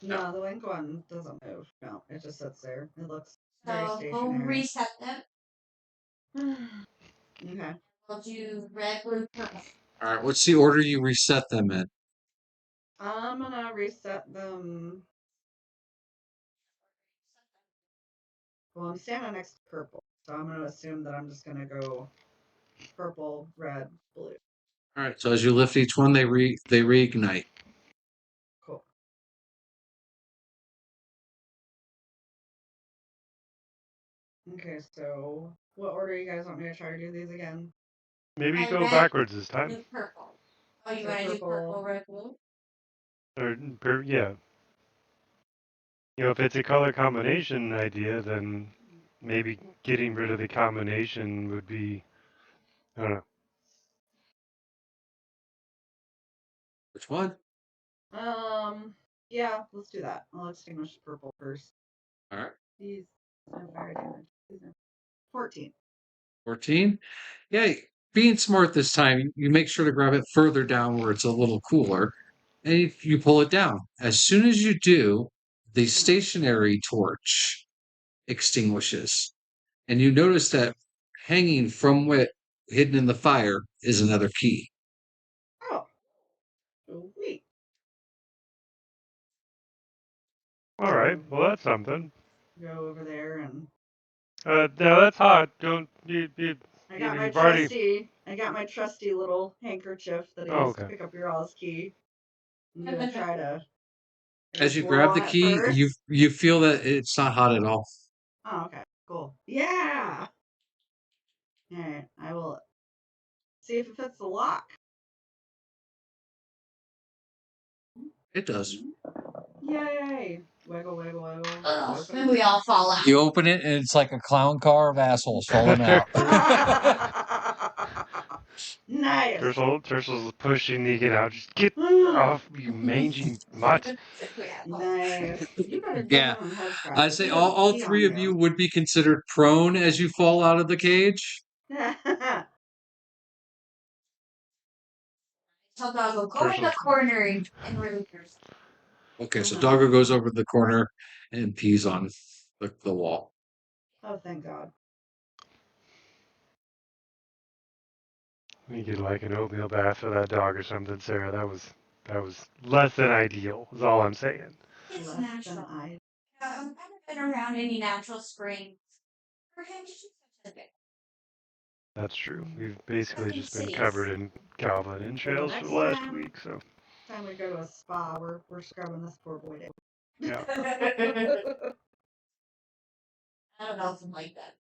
C: No, the link one doesn't move. No, it just sits there. It looks very
B: So we'll
C: stationary.
B: reset them.
C: Okay.
B: We'll do red, blue, purple.
A: All right, what's the order you reset them in?
C: I'm gonna reset them. Well, I'm standing next to purple, so I'm gonna assume that I'm just gonna go purple, red, blue.
A: All right, so as you lift each one, they reignite.
C: Cool. Okay, so what order you guys want me to try to do these again?
E: Maybe go
B: Red,
E: backwards this time.
B: blue, purple. Oh, you
C: So
B: want to do
C: purple.
B: purple, red, blue?
E: Yeah. If it's a color combination idea, then maybe getting rid of the combination would be, I don't know.
A: Which one?
C: Yeah, let's do that. I'll extinguish purple first.
A: All right,
C: These are fire damage. These are 14.
A: 14. Yeah, being smart this time, you make sure to grab it further down where it's a little cooler, and you pull it down. As soon as you do, the stationary torch extinguishes, and you notice that hanging from what hidden in the fire is another key.
C: Oh, sweet.
E: All right, well that's something.
C: Go over there and
E: Now that's hot. Don't
C: I got my
E: you've already.
C: trusty little handkerchief that I
E: Oh,
C: used to
E: okay.
C: pick up your all's key. I'm gonna try to I
A: As
C: guess
A: you
C: blow
A: grab the
C: on it
A: key,
C: first.
A: you feel that it's not hot at all.
C: Oh, okay, cool. Yeah. Alright, I will see if it fits the lock.
A: It does.
C: Yay! Wiggle, wiggle, wiggle.
B: Ugh, then we all fall out.
A: You open it, and it's like a clown car of assholes falling out.
C: Nice.
E: Tursel's pushing Negan out. Just get off, you mangy mutt.
C: Nice. You better give
A: Yeah,
C: him a head scratch.
A: I'd
C: 'Cause
A: say
C: he
A: all,
C: doesn't
A: all
C: pee
A: three
C: on
A: of you would be considered prone as you fall out of the cage.
B: Tell Doggo, go in the corner and relieve yourself.
A: Okay, so Doggo goes over to the corner and pees on the wall.
C: Oh, thank God.
E: You get like an oatmeal bath for that dog or something, Sarah. That was less than ideal. Is all I'm saying.
B: It's
C: Less
B: natural.
C: than I.
B: I've never been around any natural springs. For him, she's such a big.
E: That's true. We've basically
B: Fucking
E: just been
B: cities.
E: covered in goblin entrails for the last week, so
C: Time we go to a spa, we're scrubbing this poor boy down.
E: yeah.
B: I don't know if I'm like that.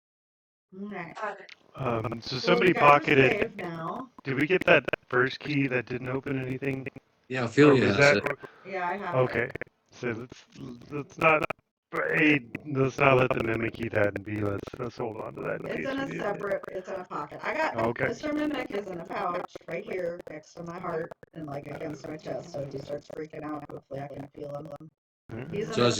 C: Alright.
E: So
C: Well,
E: somebody
C: you guys are
E: pocketed.
C: saved now.
E: Did we get that first key that didn't open anything?
A: Yeah,
E: Or
A: Ophelia
E: was
A: has
E: that
A: it.
C: Yeah, I have
E: okay? So let's not let's not let the mimic eat that, and B, let's hold on to that in
C: it. It's
E: case
C: in
E: we
C: a
E: need it.
C: separate, it's in a pocket. I got
E: Okay.
C: Mr. Mimic is in a pouch right here next to my heart and like against my chest. So if he starts freaking out, hopefully I can feel him. He's
A: So
C: a
A: as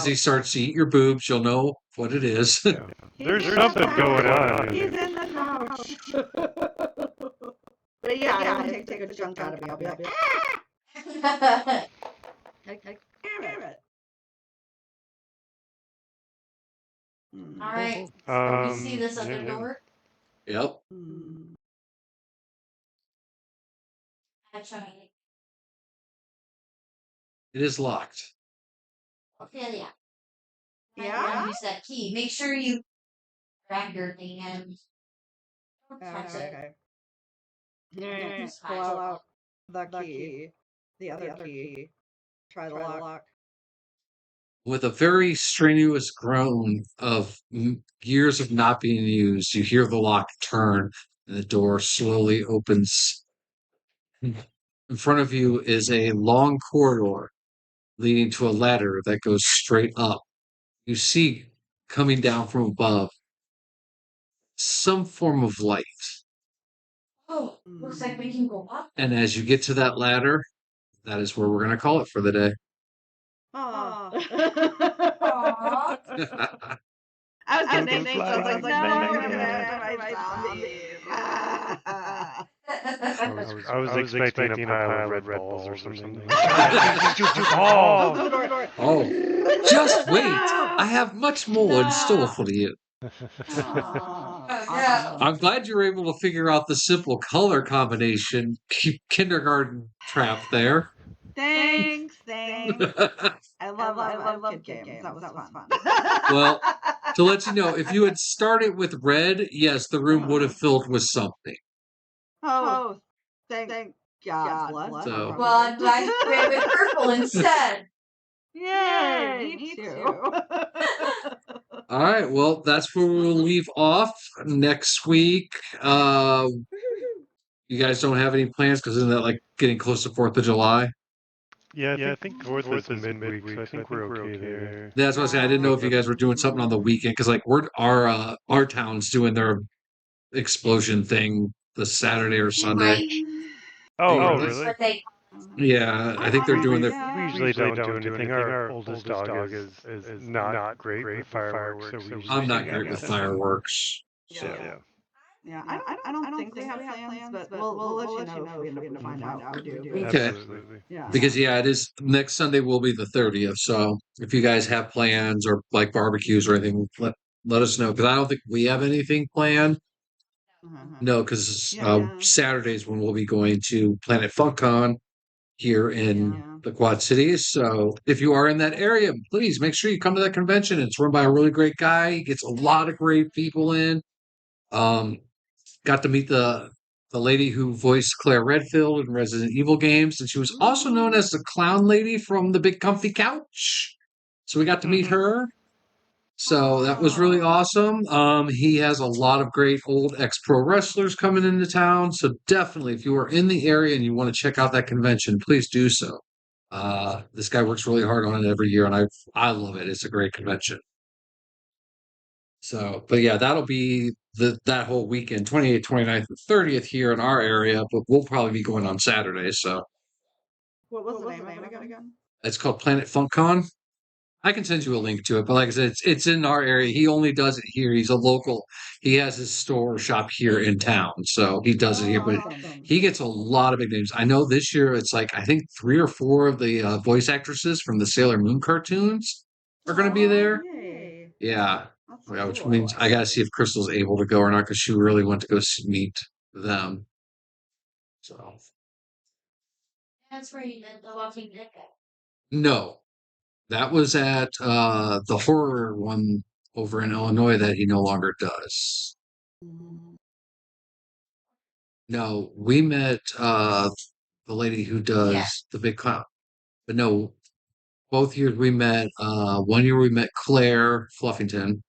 A: he starts to eat your boobs, you'll know what it is.
E: Yeah. There's something going on.
C: He's in the couch. But yeah, he'll take a chunk out of me. I'll be like, damn it.
B: All right. You see this other door?
A: Yep.
B: Actually,
A: It is locked.
B: okay, yeah.
C: Yeah?
B: Use that key. Make sure you grab your thing and don't touch it.
C: Okay. Pull out the key. The other key. Try the lock.
A: With a very strenuous groan of years of not being used, you hear the lock turn and the door slowly opens. In front of you is a long corridor leading to a ladder that goes straight up. You see coming down from above some form of light.
B: Oh, looks like we can go up.
A: And as you get to that ladder, that is where we're going to call it for the day.
C: Aww.
B: Aww.
C: I was gonna name
E: Fly
C: things. I was like,
E: like
C: no, I'm
E: Spider-Man.
C: gonna have my zombies.
E: I was expecting a pile of Red Balls or something.
A: Oh, just wait. I have much more in store for you.
B: Yeah.
A: I'm glad you were able to figure out the simple color combination kindergarten trap there.
C: Thanks. I love kid games. That was fun.
A: Well, to let you know, if you had started with red, yes, the room would have filled with something.
C: Oh, thank God. Bless.
A: So-
B: Well, I'm glad you went with purple instead.
C: Yay, me too.
A: All right, well, that's where we'll leave off next week. You guys don't have any plans because isn't that like getting close to 4th of July?
E: Yeah, I think 4th is midweek, so I think we're okay there.
A: That's what I was saying. I didn't know if you guys were doing something on the weekend because like our town's doing their explosion thing the Saturday or Sunday.
E: Oh,
A: That's
E: really?
B: But they
A: Yeah, I think they're doing their.
E: We usually don't do anything. Our oldest dog is not great with fireworks, so we usually
A: I'm not
E: stay
A: great
E: out
A: with
E: of it.
A: fireworks.
E: So,
C: Yeah, I don't think we have plans, but we'll let you know if we end up find out we do.
A: Okay.
E: Absolutely.
C: Yeah.
A: Because yeah, it is next Sunday will be the 30th. So if you guys have plans or like barbecues or anything, let us know because I don't think we have anything planned. No, because Saturday's when we'll be going to Planet FunCon here in the Quad Cities. So if you are in that area, please make sure you come to that convention. It's run by a really great guy. He gets a lot of great people in. Got to meet the lady who voiced Claire Redfield in Resident Evil games, and she was also known as the clown lady from the Big Comfy Couch. So we got to meet her. So that was really awesome. He has a lot of great old ex-pro wrestlers coming into town. So definitely, if you are in the area and you want to check out that convention, please do so. This guy works really hard on it every year, and I love it. It's a great convention. So, but yeah, that'll be that whole weekend, 28th, 29th, and 30th here in our area, but we'll probably be going on Saturday. So
C: What was the name of it again?
A: it's called Planet FunkCon. I can send you a link to it, but like I said, it's in our area. He only does it here. He's a local. He has his store shop here in town, so he does it here. But he gets a lot of big names. I know this year it's like I think 3 or 4 of the voice actresses from the Sailor Moon cartoons are going to be there.
C: Yay.
A: Yeah.
C: That's
A: Yeah, which
C: cool.
A: means I gotta see if Crystal's able to go or not because she really went to go meet them. So
B: that's where you did the Walking Dead guy.
A: no, that was at the horror one over in Illinois that he no longer does. No, we met the lady who does the big clown, but no, both years we met. One year we met Claire Fluffington,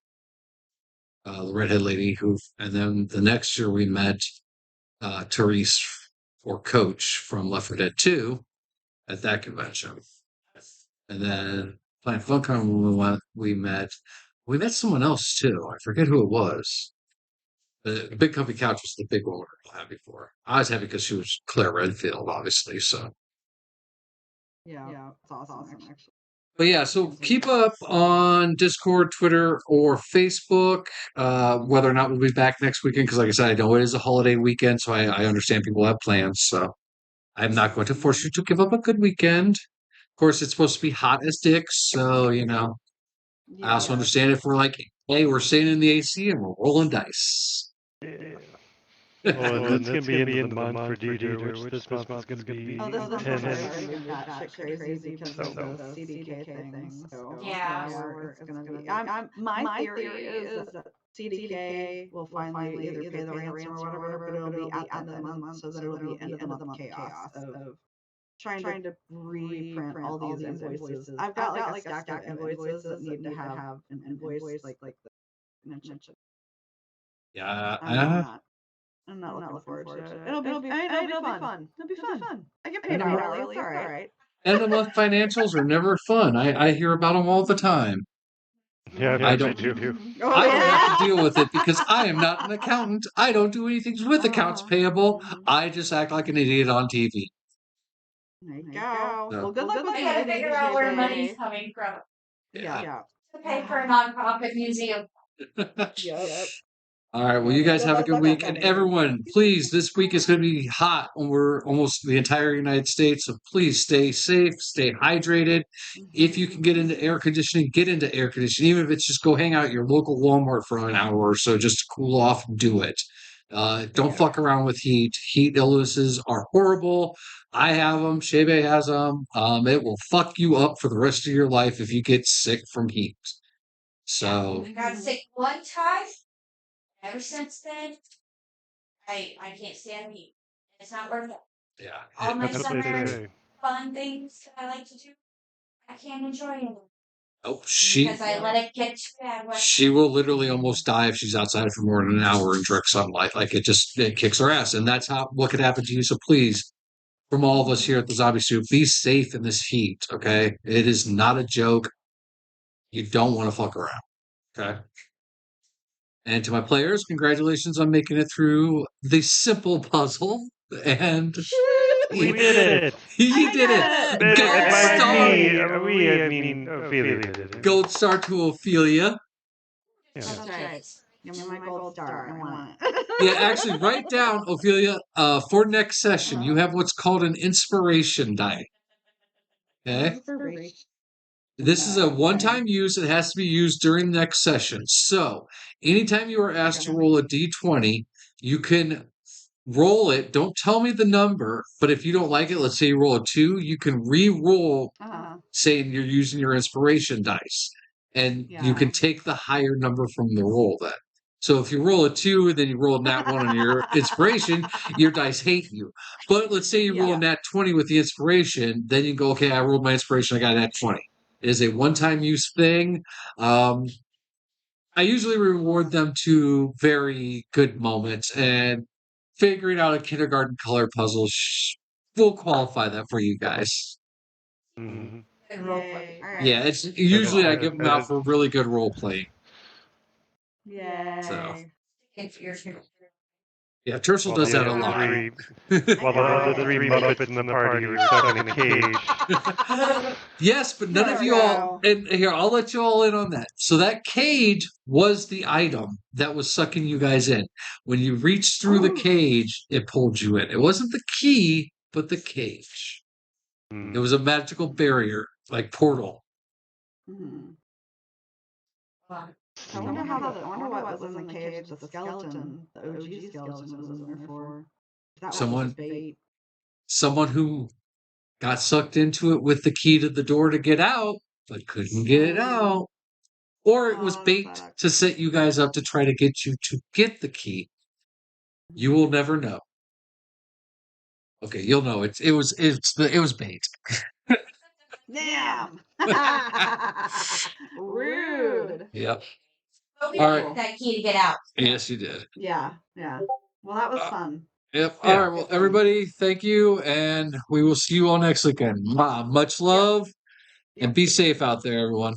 A: the redhead lady and then the next year we met Therese or Coach from Left 4 Dead 2 at that convention. And then Planet FunCon when we met someone else too. I forget who it was. The Big Comfy Couch was the big one we were happy for. I was happy because she was Claire Redfield, obviously. So
C: Yeah, it's awesome actually.
A: But yeah, so keep up on Discord, Twitter, or Facebook, whether or not we'll be back next weekend. Because, like I said, I know it is a holiday weekend, so I understand people have plans. So I'm not going to force you to give up a good weekend. Of course, it's supposed to be hot as dicks, so I also understand if we're like, hey, we're staying in the AC and we're rolling dice.
E: Yeah. Well, and it's gonna be into the month for Dieter, which this month is gonna be
C: Oh, this month
E: intense.
C: is already batshit crazy because of the CDK thing. So
B: Yeah.
C: it's gonna be. My theory is that CDK will finally either pay the ransom or whatever, but it'll be at the end of the month, so that it'll be end of the month chaos of trying to reprint all these invoices. I've got like a stack of invoices that need to have an invoice like the mentioned.
A: Yeah,
C: I'm not looking forward to it. It'll be fun. It'll be fun. I get paid early. It's all right.
A: end of the month financials are never fun. I hear about them all the time.
E: Yeah,
A: I
E: I
A: don't-
E: do.
C: Oh,
A: I don't have to deal with it because I am not an accountant. I don't do anything with accounts payable. I just act like an idiot on TV.
C: There you go.
A: No.
C: Well, good luck with
B: I
C: the
B: gotta
C: meeting,
B: figure out where
C: JJ.
B: money's coming from
C: Yeah.
B: to pay for a nonprofit museum.
C: Yep.
A: All right. Well, you guys have a good
C: luck
A: week.
C: with
A: And
C: that.
A: everyone, please, this week is going to be hot over almost the entire United States. So please stay safe, stay hydrated. If you can get into air conditioning, get into air conditioning. Even if it's just go hang out at your local Walmart for an hour or so just to cool off, do it. Don't fuck around with heat. Heat illnesses are horrible. I have them. Shebe has them. It will fuck you up for the rest of your life if you get sick from heat. So,
B: I got sick one time. Ever since then, I can't stand heat. It's not worth it.
A: yeah.
B: All my
E: That's what they
B: summer
E: say.
B: fun things that I like to do, I can't enjoy anymore
A: Oh,
B: because I let it get too bad.
A: she will literally almost die if she's outside for more than an hour in direct sunlight. Like it kicks her ass, and that's what could happen to you. So please, from all of us here at the Zombie Soup, be safe in this heat. Okay, it is not a joke. You don't want to fuck around. Okay. And to my players, congratulations on making it through the simple puzzle. And
E: We did it.
A: you did it.
E: And
A: Gold
E: by
A: star.
E: I mean Ophelia did it.
A: Gold star to Ophelia.
E: Yeah.
C: That's right. Give me my gold star. I want it.
A: Yeah, actually, write down, Ophelia, for next session, you have what's called an inspiration die. Okay? This is a one-time use. It has to be used during the next session. So, anytime you are asked to roll a d20, you can roll it. Don't tell me the number, but if you don't like it, let's say you roll a 2, you can re-roll, saying you're using your inspiration dice. And you can take the higher number from the roll then. So if you roll a 2, then you roll a nat 1 on your inspiration, your dice hate you. But let's say you roll a nat 20 with the inspiration, then you go, okay, I rolled my inspiration, I got a nat 20. It is a one-time use thing. I usually reward them to very good moments, and figuring out a kindergarten color puzzle will qualify that for you guys.
E: Mhm.
B: And role play.
A: Yeah, it's usually I give them out for really good role playing.
C: Yay.
A: So.
B: And for your
A: Yeah, Tercel does that a lot.
E: While the other three Muppets in the party were stuck in a cage.
A: Yes, but none of you all. And here, I'll let you all in on that. So that cage was the item that was sucking you guys in. When you reached through the cage, it pulled you in. It wasn't the key, but the cage. It was a magical barrier, like portal.
C: I wonder what was in the cage. The skeleton, the OG skeleton, was in there for.
A: Someone who got sucked into it with the key to the door to get out, but couldn't get it out. Or it was bait to set you guys up to try to get you to get the key. You will never know. Okay, you'll know it was bait.
C: Damn. Rude.
A: Yep.
B: But we
A: All
B: got
A: right.
B: that key to get out.
A: Yes, you did.
C: Yeah. Well, that was fun.
A: Yep.
E: Yeah.
A: All right. Well, everybody, thank you, and we will see you all next weekend. Much love, and be safe out there, everyone.